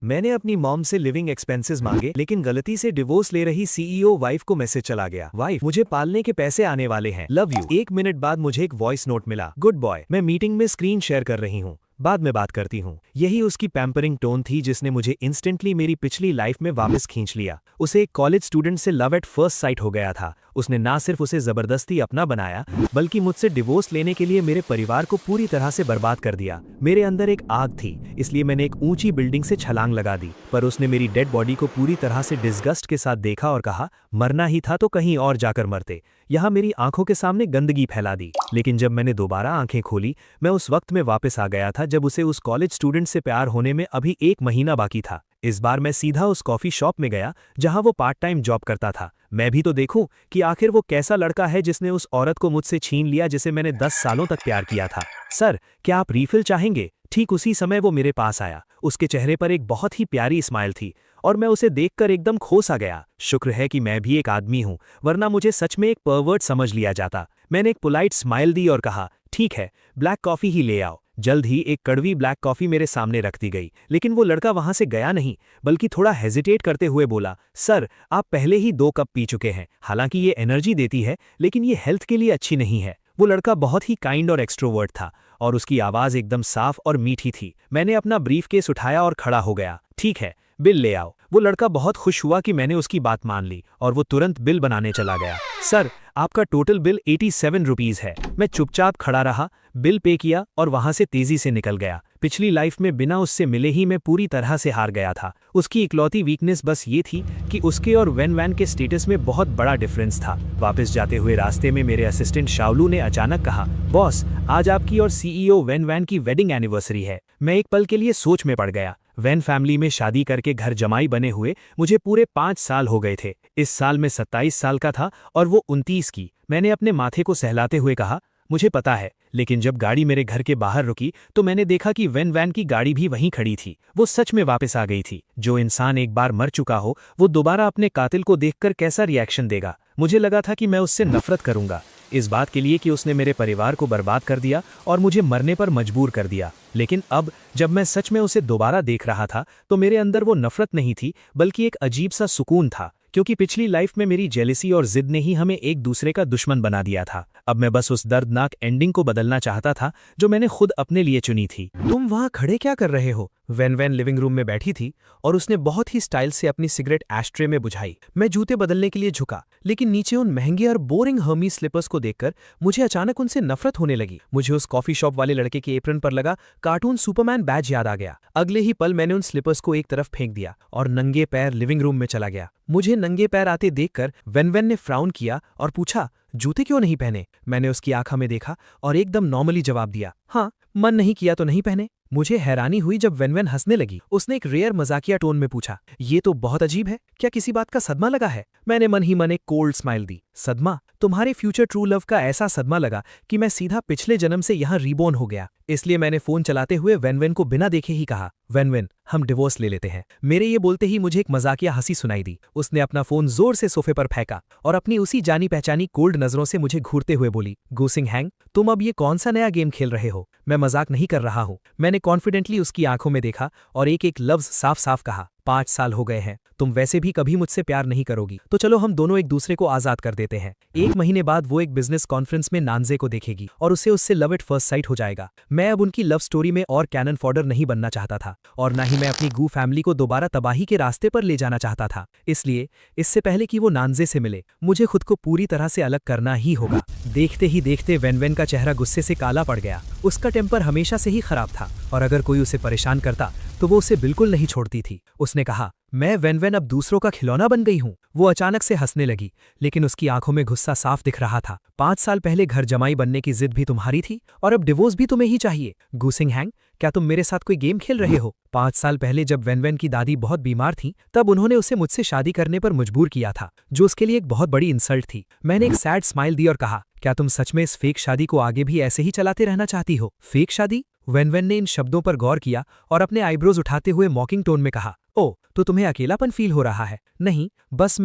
मैंने अपनी मॉम से लिविंग एक्सपेंसेस मांगे, लेकिन गलती से डिवोर्स ले रही सीईओ वाइफ को मैसेज चला गया। वाइफ, मुझे पालने के पैसे आने वाले हैं, लव यू। 1 मिनट बाद मुझे एक वॉइस नोट मिला, गुड बॉय, मैं मीटिंग में स्क्रीन शेयर कर रही हूँ, बाद में बात करती हूँ। यही उसकी पैम्परिंग टोन थी जिसने मुझे इंस्टेंटली मेरी पिछली लाइफ में वापस खींच लिया। उसे एक कॉलेज स्टूडेंट से लव एट फर्स्ट साइट हो गया था। उसने ना सिर्फ उसे जबरदस्ती अपना बनाया, बल्कि मुझसे डिवोर्स लेने के लिए मेरे परिवार को पूरी तरह से बर्बाद कर दिया। मेरे अंदर एक आग थी, इसलिए मैंने एक ऊंची बिल्डिंग से छलांग लगा दी, पर उसने मेरी डेड बॉडी को पूरी तरह से डिस्गस्ट के साथ देखा और कहा, मरना ही था तो कहीं और जाकर मरते। यहाँ मेरी आंखों के सामने गंदगी फैला दी। लेकिन जब मैंने दोबारा आंखें खोली, मैं उस वक्त में वापस आ गया था जब उसे उस कॉलेज स्टूडेंट से प्यार होने में अभी 1 महीना बाकी था। इस बार मैं सीधा उस कॉफी शॉप में गया जहां वो पार्ट टाइम जॉब करता था। मैं भी तो देखूं कि आखिर वो कैसा लड़का है जिसने उस औरत को मुझसे छीन लिया जिसे मैंने 10 सालों तक प्यार किया था। सर, क्या आप रीफिल चाहेंगे? ठीक उसी समय वो मेरे पास आया। उसके चेहरे पर एक बहुत ही प्यारी स्माइल थी और मैं उसे देखकर एकदम खो सा गया। शुक्र है कि मैं भी एक आदमी हूं, वरना मुझे सच में एक परवर्ट समझ लिया जाता। मैंने एक पोलाइट स्माइल दी और कहा, ठीक है, ब्लैक कॉफी ही ले आओ। जल्द ही एक कड़वी ब्लैक कॉफी मेरे सामने रख दी गई, लेकिन वो लड़का वहां से गया नहीं, बल्कि थोड़ा हेजिटेट करते हुए बोला, सर, आप पहले ही 2 कप पी चुके हैं। हालांकि ये एनर्जी देती है, लेकिन ये हेल्थ के लिए अच्छी नहीं है। वो लड़का बहुत ही काइंड और एक्सट्रोवर्ट था और उसकी आवाज़ एकदम साफ और मीठी थी। मैंने अपना ब्रीफकेस उठाया और खड़ा हो गया। ठीक है, बिल ले आओ। वो लड़का बहुत खुश हुआ कि मैंने उसकी बात मान ली और वो तुरंत बिल बनाने चला गया। सर, आपका टोटल बिल 87 रुपीज़ है। मैं चुपचाप खड़ा रहा, बिल पे किया और वहां से तेजी से निकल गया। पिछली लाइफ में बिना उससे मिले ही मैं पूरी तरह से हार गया था। उसकी इकलौती वीकनेस बस ये थी कि उसके और वेन वैन के स्टेटस में बहुत बड़ा डिफरेंस था। वापस जाते हुए रास्ते में मेरे असिस्टेंट शाओलू ने अचानक कहा, बॉस, आज आपकी और सीईओ वेन वैन की वेडिंग एनिवर्सरी है। मैं एक पल के लिए सोच में पड़ गया। वैन फैमिली में शादी करके घर जमाई बने हुए मुझे पूरे 5 साल हो गए थे। इस साल मैं 27 साल का था और वो 29 की। मैंने अपने माथे को सहलाते हुए कहा, मुझे पता है, लेकिन जब गाड़ी मेरे घर के बाहर रुकी तो मैंने देखा कि वेन वैन की गाड़ी भी वहीं खड़ी थी। वो सच में वापस आ गई थी। जो इंसान एक बार मर चुका हो, वो दोबारा अपने कातिल को देखकर कैसा रिएक्शन देगा। मुझे लगा था कि मैं उससे नफरत करूंगा, इस बात के लिए कि उसने मेरे परिवार को बर्बाद कर दिया और मुझे मरने पर मजबूर कर दिया। लेकिन अब जब मैं सच में उसे दोबारा देख रहा था तो मेरे अंदर वो नफरत नहीं थी, बल्कि एक अजीब सा सुकून था, क्योंकि पिछली लाइफ में मेरी जेलसी और जिद ने ही हमें एक दूसरे का दुश्मन बना दिया था। अब मैं बस उस दर्दनाक एंडिंग को बदलना चाहता था जो मैंने खुद अपने लिए चुनी थी। तुम वहां खड़े क्या कर रहे हो? वेन वैन लिविंग रूम में बैठी थी और उसने बहुत ही स्टाइल से अपनी सिगरेट एस्ट्रे में बुझाई। मैं जूते बदलने के लिए झुका, लेकिन नीचे उन महंगे और बोरिंग हर्मी स्लीपर्स को देखकर मुझे अचानक उनसे नफरत होने लगी। मुझे उस कॉफी शॉप वाले लड़के के एप्रन पर लगा कार्टून सुपरमैन बैज याद आ गया। अगले ही पल मैंने उन स्लीपर्स को एक तरफ फेंक दिया और नंगे पैर लिविंग रूम में चला गया। मुझे नंगे पैर आते देखकर वेन वैन ने फ्राउन किया और पूछा, जूते क्यों नहीं पहने? मैंने उसकी आंखों में देखा और एकदम नॉर्मली जवाब दिया, हाँ, मन नहीं किया तो नहीं पहने। मुझे हैरानी हुई जब वेन वैन हंसने लगी। उसने एक रेयर मजाकिया टोन में पूछा, ये तो बहुत अजीब है, क्या किसी बात का सदमा लगा है? मैंने मन ही मन एक कोल्ड स्माइल दी। सदमा? तुम्हारे फ्यूचर ट्रू लव का ऐसा सदमा लगा कि मैं सीधा पिछले जन्म से यहाँ रीबोर्न हो गया। इसलिए मैंने फोन चलाते हुए वेन वैन को बिना देखे ही कहा, वेन वैन, हम डिवोर्स ले लेते हैं। मेरे ये बोलते ही मुझे एक मजाकिया हंसी सुनाई दी। उसने अपना फोन जोर से सोफे पर फेंका और अपनी उसी जानी पहचानी कोल्ड नजरों से मुझे घूरते हुए बोली, गूसिंग हैंग, तुम अब ये कौन सा नया गेम खेल रहे हो? मैं मजाक नहीं कर रहा हूँ। मैंने कॉन्फिडेंटली उसकी आंखों में देखा और एक एक लफ्ज साफ साफ कहा, 5 साल हो गए हैं, तुम वैसे भी कभी मुझसे प्यार नहीं करोगी, तो चलो हम दोनों एक दूसरे को आजाद कर देते हैं। 1 महीने बाद वो एक बिजनेस कॉन्फ्रेंस में नानजे को देखेगी और उसे उससे लव एट फर्स्ट साइट हो जाएगा। मैं अब उनकी लव स्टोरी में और कैनन फॉडर नहीं बनना चाहता था और ना ही मैं अपनी गू फैमिली को दोबारा तबाही के रास्ते पर ले जाना चाहता था। इसलिए इससे पहले कि वो नानजे से मिले, मुझे खुद को पूरी तरह से अलग करना ही होगा। देखते ही देखते वेन वैन का चेहरा गुस्से से काला पड़ गया। उसका टेम्पर हमेशा से ही खराब था और अगर कोई उसे परेशान करता तो वो उसे बिल्कुल नहीं छोड़ती थी। उसने कहा, मैं वेन वैन अब दूसरों का खिलौना बन गई हूँ। वो अचानक से हंसने लगी, लेकिन उसकी आंखों में गुस्सा साफ दिख रहा था। 5 साल पहले घर जमाई बनने की जिद भी तुम्हारी थी और अब डिवोर्स भी तुम्हें ही चाहिए। गूसिंग हैंग, क्या तुम मेरे साथ कोई गेम खेल रहे हो? 5 साल पहले जब वेन वैन की दादी बहुत बीमार थी, तब उन्होंने उसे मुझसे शादी करने पर मजबूर किया था, जो उसके लिए एक बहुत बड़ी इंसल्ट थी। मैंने एक सैड स्माइल दी और कहा, क्या तुम सच में इस फेक शादी को आगे भी ऐसे ही चलाते रहना चाहती हो? फेक शादी? वेन वैन ने इन शब्दों पर गौर किया और अपने आईब्रोज उठाते हुए मॉकिंग टोन में कहा, ओ, तो तुम्हें अकेलापन फील हो रहा है? नहीं, बस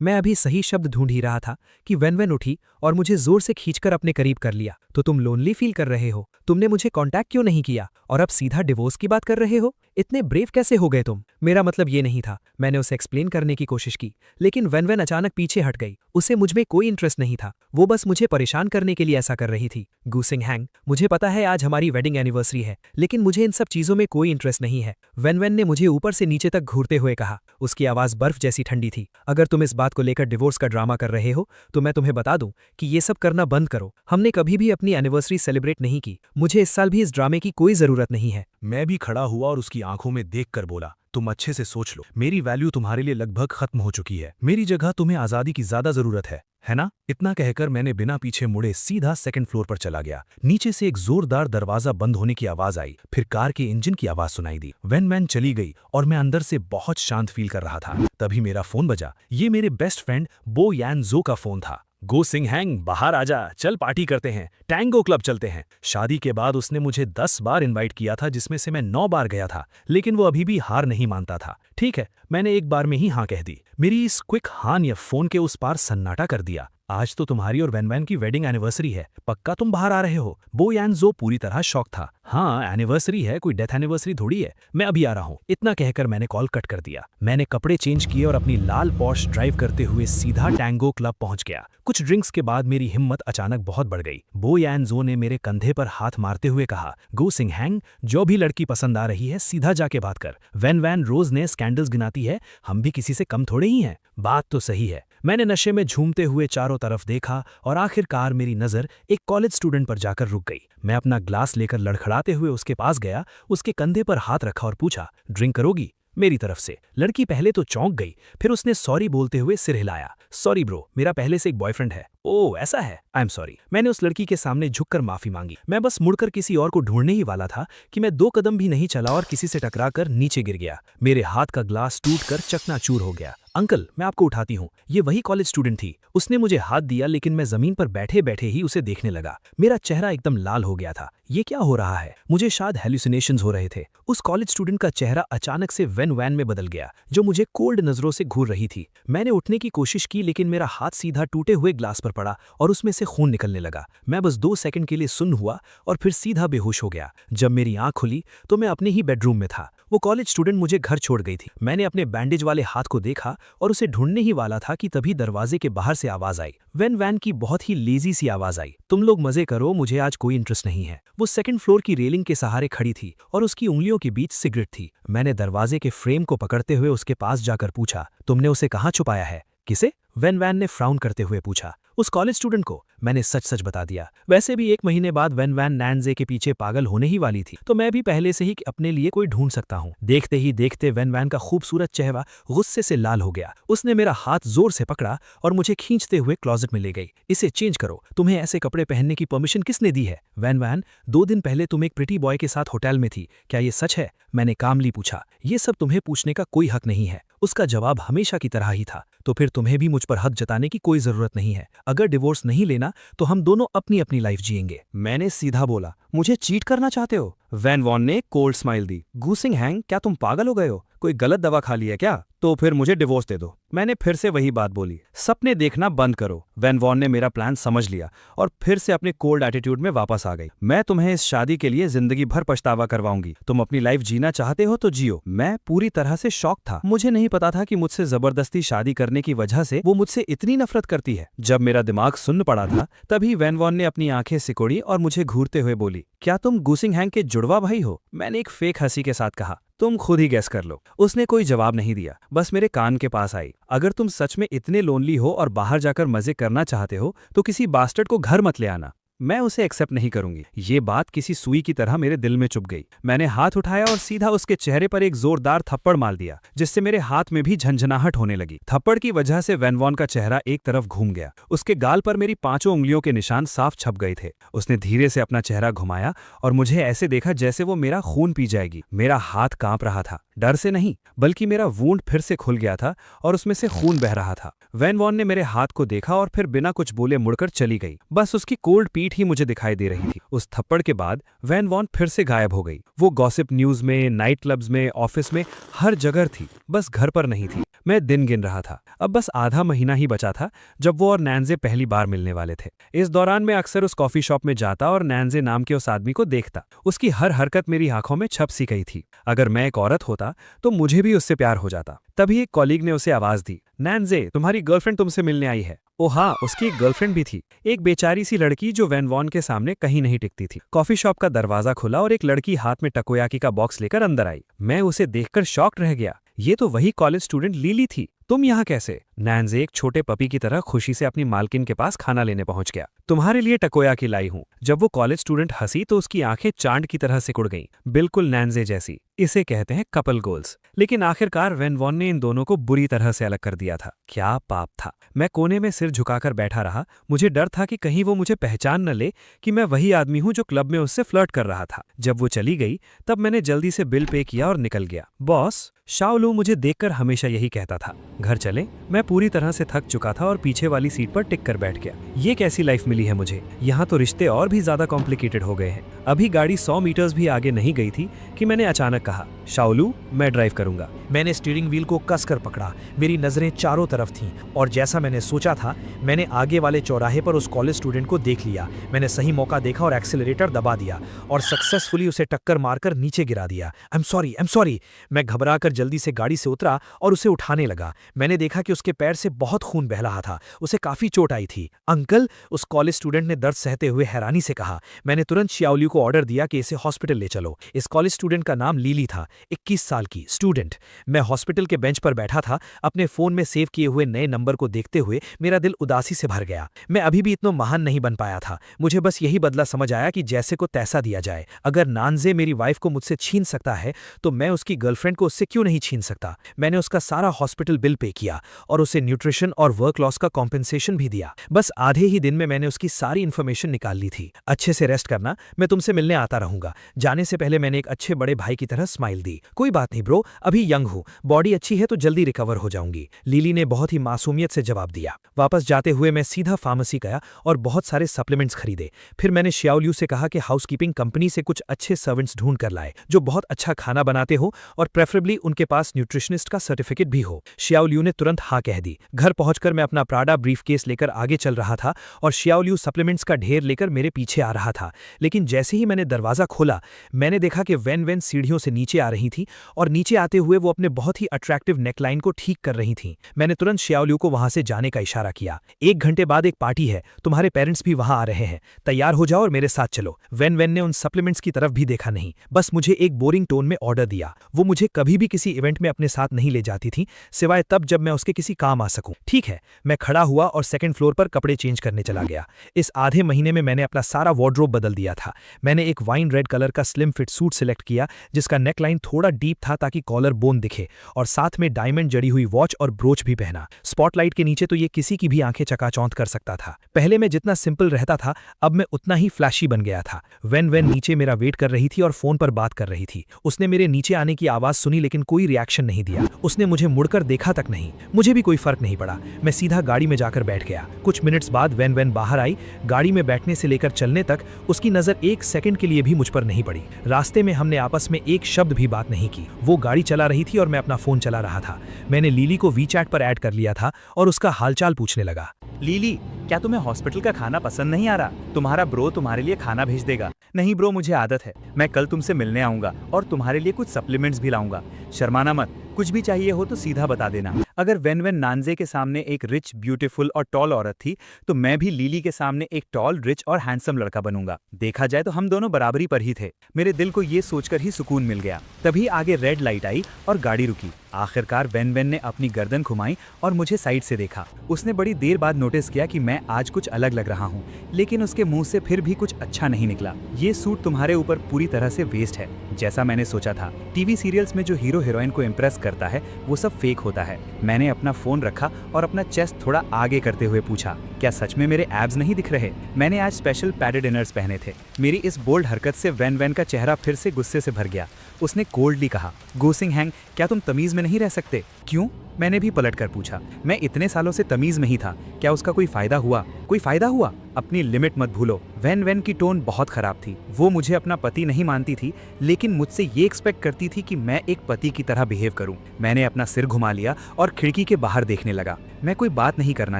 मैं अभी सही शब्द ढूंढ ही रहा था कि वेन उठी और मुझे जोर से खींचकर अपने करीब कर लिया। तो तुम लोनली फील कर रहे हो? तुमने मुझे कांटेक्ट क्यों नहीं किया और अब सीधा डिवोर्स की बात कर रहे हो? इतने ब्रेव कैसे हो गए तुम? मेरा मतलब ये नहीं था। मैंने उसे एक्सप्लेन करने की कोशिश की, लेकिन वेन अचानक पीछे हट गई। उसे मुझमें कोई इंटरेस्ट नहीं था, वो बस मुझे परेशान करने के लिए ऐसा कर रही थी। गूसिंग हैंग, मुझे पता है आज हमारी वेडिंग एनिवर्सरी है, लेकिन मुझे इन सब चीजों में कोई इंटरेस्ट नहीं है। वेन ने मुझे ऊपर से नीचे तक घूरते हुए कहा। उसकी आवाज बर्फ जैसी ठंडी थी। अगर तुम इस बात को लेकर डिवोर्स का ड्रामा कर रहे हो तो मैं तुम्हें बता दूं कि ये सब करना बंद करो। हमने कभी भी अपनी एनिवर्सरी सेलिब्रेट नहीं की। मुझे इस साल भी इस ड्रामे की कोई जरूरत नहीं है। मैं भी खड़ा हुआ और उसकी आंखों में देखकर बोला, तुम अच्छे से सोच लो, मेरी वैल्यू तुम्हारे लिए लगभग खत्म हो चुकी है। मेरी जगह तुम्हें आजादी की ज्यादा जरूरत है ना? इतना कहकर मैंने बिना पीछे मुड़े सीधा सेकंड फ्लोर पर चला गया। नीचे से एक जोरदार दरवाजा बंद होने की आवाज आई, फिर कार के इंजन की आवाज सुनाई दी। वैन चली गई और मैं अंदर से बहुत शांत फील कर रहा था। तभी मेरा फोन बजा। ये मेरे बेस्ट फ्रेंड बो यान जो का फोन था। गो सिंह हैंग, बाहर आजा, चल पार्टी करते हैं, टैंगो क्लब चलते हैं। शादी के बाद उसने मुझे 10 बार इनवाइट किया था, जिसमें से मैं 9 बार गया था, लेकिन वो अभी भी हार नहीं मानता था। ठीक है, मैंने एक बार में ही हाँ कह दी। मेरी इस क्विक हाँ ने फोन के उस पार सन्नाटा कर दिया। आज तो तुम्हारी और वैन की वेडिंग एनिवर्सरी है, पक्का तुम बाहर आ रहे हो? बो यान जो पूरी तरह शॉक था। हाँ, एनिवर्सरी है, कोई डेथ एनिवर्सरी थोड़ी है। मैं अभी आ रहा हूँ। इतना कहकर मैंने कॉल कट कर दिया। मैंने कपड़े चेंज किए और अपनी लाल पॉश ड्राइव करते हुए सीधा टैंगो क्लब पहुंच गया। कुछ ड्रिंक्स के बाद मेरी हिम्मत अचानक बहुत बढ़ गई। बो यान जो ने मेरे कंधे पर हाथ मारते हुए कहा, गो सिंह हैंग, जो भी लड़की पसंद आ रही है सीधा जाके बात कर। वैन रोज ने स्कैंडल्स गिनाती है, हम भी किसी से कम थोड़े ही हैं। बात तो सही है। मैंने नशे में झूमते हुए चारों तरफ देखा और आखिरकार मेरी नजर एक कॉलेज स्टूडेंट पर जाकर रुक गई। मैं अपना ग्लास लेकर लड़खड़ाते हुए उसके पास गया, उसके कंधे पर हाथ रखा और पूछा, ड्रिंक करोगी? मेरी तरफ से। लड़की पहले तो चौंक गई, फिर उसने सॉरी बोलते हुए सिर हिलाया। सॉरी ब्रो, मेरा पहले से एक बॉयफ्रेंड है। ओह ऐसा है, आई एम सॉरी। मैंने उस लड़की के सामने झुककर माफी मांगी। मैं बस मुड़कर किसी और को ढूंढने ही वाला था कि मैं 2 कदम भी नहीं चला और किसी से टकराकर नीचे गिर गया। मेरे हाथ का ग्लास टूटकर चकनाचूर हो गया। अंकल, मैं आपको उठाती हूँ। ये वही कॉलेज स्टूडेंट थी। उसने मुझे हाथ दिया, लेकिन मैं जमीन पर बैठे बैठे ही उसे देखने लगा। मेरा चेहरा एकदम लाल हो गया था। ये क्या हो रहा है? मुझे शायद हेल्यूसिनेशंस हो रहे थे। उस कॉलेज स्टूडेंट का चेहरा अचानक से वैन में बदल गया, जो मुझे कोल्ड नजरों से घूर रही थी। मैंने उठने की कोशिश की, लेकिन मेरा हाथ सीधा टूटे हुए ग्लास पर पड़ा और उसमें से खून निकलने लगा। मैं बस 2 सेकंड के लिए सुन्न हुआ और फिर सीधा बेहोश हो गया। जब मेरी आंख खुली तो मैं अपने ही बेडरूम में था। वो कॉलेज स्टूडेंट मुझे घर छोड़ गई थी। मैंने अपने बैंडेज वाले हाथ को देखा और उसे ढूंढने ही वाला था कि तभी दरवाजे के बाहर से आवाज आई। वैन की बहुत ही लेजी सी आवाज आई, तुम लोग मजे करो, मुझे आज कोई इंटरेस्ट नहीं है। वो सेकंड फ्लोर की रेलिंग के सहारे खड़ी थी और उसकी उंगलियों के बीच सिगरेट थी। मैंने दरवाजे के फ्रेम को पकड़ते हुए उसके पास जाकर पूछा, तुमने उसे कहाँ छुपाया है? किसे? वैन ने फ्राउन करते हुए पूछा। उस कॉलेज स्टूडेंट को। मैंने सच सच बता दिया। वैसे भी 1 महीने बाद वैन नैनजे के पीछे पागल होने ही वाली थी, तो मैं भी पहले से ही अपने लिए कोई ढूंढ सकता हूँ। देखते ही देखते वैन का खूबसूरत चेहरा गुस्से से लाल हो गया। उसने मेरा हाथ जोर से पकड़ा और मुझे खींचते हुए क्लोजेट में ले गई। इसे चेंज करो, तुम्हें ऐसे कपड़े पहनने की परमिशन किसने दी है? वैन 2 दिन पहले तुम एक प्रिटी बॉय के साथ होटल में थी, क्या ये सच है? मैंने कामली पूछा। ये सब तुम्हें पूछने का कोई हक नहीं है। उसका जवाब हमेशा की तरह ही था। तो फिर तुम्हें भी मुझ पर हक जताने की कोई जरूरत नहीं है। अगर डिवोर्स नहीं लेना तो हम दोनों अपनी अपनी लाइफ जिएंगे। मैंने सीधा बोला, मुझे चीट करना चाहते हो? वैन वॉन ने कोल्ड स्माइल दी। गूसिंग हैंग, क्या तुम पागल हो गए हो? कोई गलत दवा खा ली है क्या? तो फिर मुझे डिवोर्स दे दो। मैंने फिर से वही बात बोली, सपने देखना बंद करो। वैन वॉन ने मेरा प्लान समझ लिया और फिर से अपने कोल्ड एटीट्यूड में वापस आ गई। मैं तुम्हें इस शादी के लिए जिंदगी भर पछतावा करवाऊंगी। तुम अपनी लाइफ जीना चाहते हो तो जियो। मैं पूरी तरह से शॉक था। मुझे नहीं पता था कि मुझसे जबरदस्ती शादी करने की वजह से वो मुझसे इतनी नफरत करती है। जब मेरा दिमाग सुन्न पड़ा था, तभी वैन वॉन ने अपनी आंखें सिकोड़ी और मुझे घूरते हुए बोली, क्या तुम गूसिंग हैंग के जुड़वा भाई हो? मैंने एक फेक हंसी के साथ कहा, तुम खुद ही गैस कर लो। उसने कोई जवाब नहीं दिया, बस मेरे कान के पास आई। अगर तुम सच में इतने लोनली हो और बाहर जाकर मजे करना चाहते हो तो किसी बास्टर्ड को घर मत ले आना। मैं उसे एक्सेप्ट नहीं करूंगी। ये बात किसी सुई की तरह मेरे दिल में चुभ गई। मैंने हाथ उठाया और सीधा उसके चेहरे पर एक जोरदार थप्पड़ मार दिया, जिससे मेरे हाथ में भी झंझनाहट होने लगी। थप्पड़ की वजह से वैन वॉन का चेहरा एक तरफ घूम गया। उसके गाल पर मेरी 5 उंगलियों के निशान साफ छप गए थे। उसने धीरे से अपना चेहरा घुमाया और मुझे ऐसे देखा जैसे वो मेरा खून पी जाएगी। मेरा हाथ कांप रहा था, डर से नहीं बल्कि मेरा वूंड फिर से खुल गया था और उसमें से खून बह रहा था। वैन वॉन ने मेरे हाथ को देखा और फिर बिना कुछ बोले मुड़कर चली गई। बस उसकी कोल्ड पीठ सीट ही मुझे दिखाई दे रही थी। उस थप्पड़ के बाद वैन वॉन फिर से गायब हो गई। वो गॉसिप न्यूज में, नाइट क्लब्स में, ऑफिस में, हर जगह थी, बस घर पर नहीं थी। मैं दिन गिन रहा था। अब बस आधा महीना ही बचा था जब वो और नैन्जे पहली बार मिलने वाले थे। इस दौरान मैं अक्सर उस कॉफी शॉप में जाता और नैन्जे नाम के उस आदमी को देखता। उसकी हर हरकत मेरी आंखों में छप सी गई थी। अगर मैं एक औरत होता तो मुझे भी उससे प्यार हो जाता। तभी एक कॉलीग ने उसे आवाज दी, नैन्जे, तुम्हारी गर्लफ्रेंड तुमसे मिलने आई है। ओ हाँ, उसकी एक गर्लफ्रेंड भी थी, एक बेचारी सी लड़की जो वैन वॉन के सामने कहीं नहीं टिकती थी। कॉफी शॉप का दरवाजा खुला और एक लड़की हाथ में टकोयाकी का बॉक्स लेकर अंदर आई। मैं उसे देखकर शॉक्ड रह गया। ये तो वही कॉलेज स्टूडेंट लिली थी। तुम यहाँ कैसे? नैन्जे एक छोटे पपी की तरह खुशी से अपनी मालकिन के पास खाना लेने पहुंच गया। तुम्हारे लिए टकोयाकी लाई हूँ। जब वो कॉलेज स्टूडेंट हंसी तो उसकी आंखें चांद की तरह सिकुड़ गईं, बिल्कुल नैन्जे जैसी। इसे कहते हैं कपल गोल्स। लेकिन आखिरकार वैन वॉन ने इन दोनों को बुरी तरह से अलग कर दिया था। क्या पाप था। मैं कोने में सिर झुकाकर बैठा रहा। मुझे डर था कि कहीं वो मुझे पहचान न ले कि मैं वही आदमी हूं जो क्लब में उससे फ्लर्ट कर रहा था। जब वो चली गई तब मैंने जल्दी से बिल पे किया और निकल गया। बॉस, शाओलू मुझे देखकर हमेशा यही कहता था, घर चले। मैं पूरी तरह से थक चुका था और पीछे वाली सीट पर टिक कर बैठ गया। ये कैसी लाइफ मिली है मुझे? यहाँ तो रिश्ते और भी ज्यादा कॉम्प्लिकेटेड हो गए हैं। अभी गाड़ी 100 मीटर्स भी आगे नहीं गई थी कि मैंने अचानक कहा, शाओलू, मैं ड्राइव करूंगा। मैंने स्टीयरिंग व्हील को कसकर पकड़ा। मेरी नजरें चारों तरफ थीं और जैसा मैंने सोचा था, मैंने आगे वाले चौराहे पर उस कॉलेज स्टूडेंट को देख लिया। मैंने सही मौका देखा और एक्सीलरेटर दबा दिया और सक्सेसफुली उसे टक्कर मारकर नीचे गिरा दिया। I am sorry. मैं घबराकर जल्दी से गाड़ी से उतरा और उसे उठाने लगा। मैंने देखा कि उसके पैर से बहुत खून बह रहा था। उसे काफी चोट आई थी। अंकल, उस कॉलेज स्टूडेंट ने दर्द सहते हुए हैरानी से कहा। मैंने तुरंत शाओलू को ऑर्डर दिया कि इसे हॉस्पिटल ले चलो। इस कॉलेज स्टूडेंट का नाम लिली था, 21 साल की स्टूडेंट। मैं हॉस्पिटल के बेंच पर बैठा था, अपने फोन में सेव किए हुए नए नंबर को देखते हुए मेरा दिल उदासी से भर गया। मैं अभी भी इतना महान नहीं बन पाया था। मुझे बस यही बदला समझ आया कि जैसे को तैसा दिया जाए। अगर नान्जे मेरी वाइफ को मुझसे छीन सकता है तो मैं उसकी गर्लफ्रेंड को उससे क्यों नहीं छीन सकता। मैंने उसका सारा हॉस्पिटल बिल पे किया और उसे न्यूट्रिशन और वर्क लॉस का कॉम्पेंसेशन भी दिया। बस आधे ही दिन में मैंने उसकी सारी इन्फॉर्मेशन निकाल ली थी। अच्छे से रेस्ट करना, मैं तुमसे मिलने आता रहूंगा। जाने से पहले मैंने एक अच्छे बड़े भाई की तरह स्माइल दी। कोई बात नहीं ब्रो, अभी यंग हूँ, बॉडी अच्छी है तो जल्दी रिकवर हो जाऊंगी। लिली ने बहुत ही मासूमियत से जवाब दिया। वापस जाते हुए मैं सीधा फार्मेसी गया और बहुत सारे सप्लीमेंट्स खरीदे। फिर मैंने शाओलू से कहा कि हाउसकीपिंग कंपनी से कुछ अच्छे सर्वेंट्स ढूंढ कर लाए जो बहुत अच्छा खाना बनाते हो और प्रेफरेबली उनके पास न्यूट्रिशनिस्ट का सर्टिफिकेट भी हो। शाओलू ने तुरंत हाँ कह दी। घर पहुंचकर मैं अपना प्राडा ब्रीफकेस लेकर आगे चल रहा था और शाओलू सप्लीमेंट्स का ढेर लेकर मेरे पीछे आ रहा था। लेकिन जैसे ही मैंने दरवाजा खोला, मैंने देखा कि वैन सीढ़ियों से नीचे आ रही थी और नीचे आते हुए वो अपने बहुत ही अट्रैक्टिव नेकलाइन को ठीक कर रही थी। मैंने तुरंत शाओलू को वहां से जाने का इशारा किया। 1 घंटे बाद एक पार्टी है, तुम्हारे पेरेंट्स भी वहां आ रहे हैं, तैयार हो जाओ और मेरे साथ चलो। वैन ने उन सप्लीमेंट्स की तरफ भी देखा नहीं, बस मुझे एक बोरिंग टोन में ऑर्डर दिया। वो मुझे कभी भी किसी इवेंट में अपने साथ नहीं ले जाती थी, सिवाय तब जब मैं उसके किसी काम आ सकूं। ठीक है, मैं खड़ा हुआ और सेकंड फ्लोर पर कपड़े चेंज करने चला गया। इस आधे महीने में मैंने अपना सारा वार्डरोब बदल दिया था। मैंने एक वाइन रेड कलर का स्लिम फिट सूट सिलेक्ट किया जिसका नेकलाइन थोड़ा डीप था ताकि कॉलर बोन दिखे, और साथ में डायमंड जड़ी हुई वॉच और ब्रोच भी पहना। स्पॉटलाइट के नीचे तो ये किसी की भी आंखें चकाचौंध कर सकता था। पहले मैं जितना सिंपल रहता था, अब मैं उतना ही फ्लैशी बन गया था। वैन नीचे मेरा वेट कर रही थी और फोन पर बात कर रही थी। उसने मेरे नीचे आने की आवाज सुनी लेकिन कोई रिएक्शन नहीं दिया। उसने मुझे मुड़कर देखा तक नहीं। मुझे भी कोई फर्क नहीं पड़ा। मैं सीधा गाड़ी में जाकर बैठ गया। कुछ मिनट्स बाद वैन बाहर आई। गाड़ी में बैठने से लेकर चलने तक उसकी नजर 1 सेकंड के लिए भी मुझ पर नहीं पड़ी। रास्ते में हमने आपस में एक शब्द भी बात नहीं की। वो गाड़ी चला रही थी और मैं अपना फोन चला रहा था। मैंने लिली को वीचैट पर ऐड कर लिया था और उसका हालचाल पूछने लगा। लिली, क्या तुम्हें हॉस्पिटल का खाना पसंद नहीं आ रहा? तुम्हारा ब्रो तुम्हारे लिए खाना भेज देगा। नहीं ब्रो, मुझे आदत है। मैं कल तुमसे मिलने आऊंगा और तुम्हारे लिए कुछ सप्लीमेंट्स भी लाऊंगा। शर्माना मत, कुछ भी चाहिए हो तो सीधा बता देना। अगर वैन नान्जे के सामने एक रिच, ब्यूटीफुल और टॉल औरत थी तो मैं भी लिली के सामने एक टॉल, रिच और हैंडसम लड़का बनूंगा। देखा जाए तो हम दोनों बराबरी पर ही थे। मेरे दिल को ये सोचकर ही सुकून मिल गया। तभी आगे रेड लाइट आई और गाड़ी रुकी। आखिरकार वैन ने अपनी गर्दन घुमाई और मुझे साइड से देखा। उसने बड़ी देर बाद नोटिस किया कि मैं आज कुछ अलग लग रहा हूँ, लेकिन उसके मुंह से फिर भी कुछ अच्छा नहीं निकला। ये सूट तुम्हारे ऊपर पूरी तरह से वेस्ट है, जैसा मैंने सोचा था। टीवी सीरियल्स में जो हीरो हीरोइन को इम्प्रेस करता है वो सब फेक होता है। मैंने अपना फोन रखा और अपना चेस्ट थोड़ा आगे करते हुए पूछा, क्या सच में मेरे एब्स नहीं दिख रहे? मैंने आज स्पेशल पैडेड इनर्स पहने थे। मेरी इस बोल्ड हरकत से वैन का चेहरा फिर से गुस्से से भर गया। उसने कोल्डली कहा, गोसिंग हैंग, क्या तुम तमीज में नहीं रह सकते? क्यों? मैंने भी पलट कर पूछा। मैं इतने सालों से तमीज में ही था, क्या उसका कोई फायदा हुआ? कोई फायदा हुआ? अपनी लिमिट मत भूलो। वैन की टोन बहुत खराब थी। वो मुझे अपना पति नहीं मानती थी, लेकिन मुझसे ये एक्सपेक्ट करती थी कि मैं एक पति की तरह बिहेव करूं। मैंने अपना सिर घुमा लिया और खिड़की के बाहर देखने लगा। मैं कोई बात नहीं करना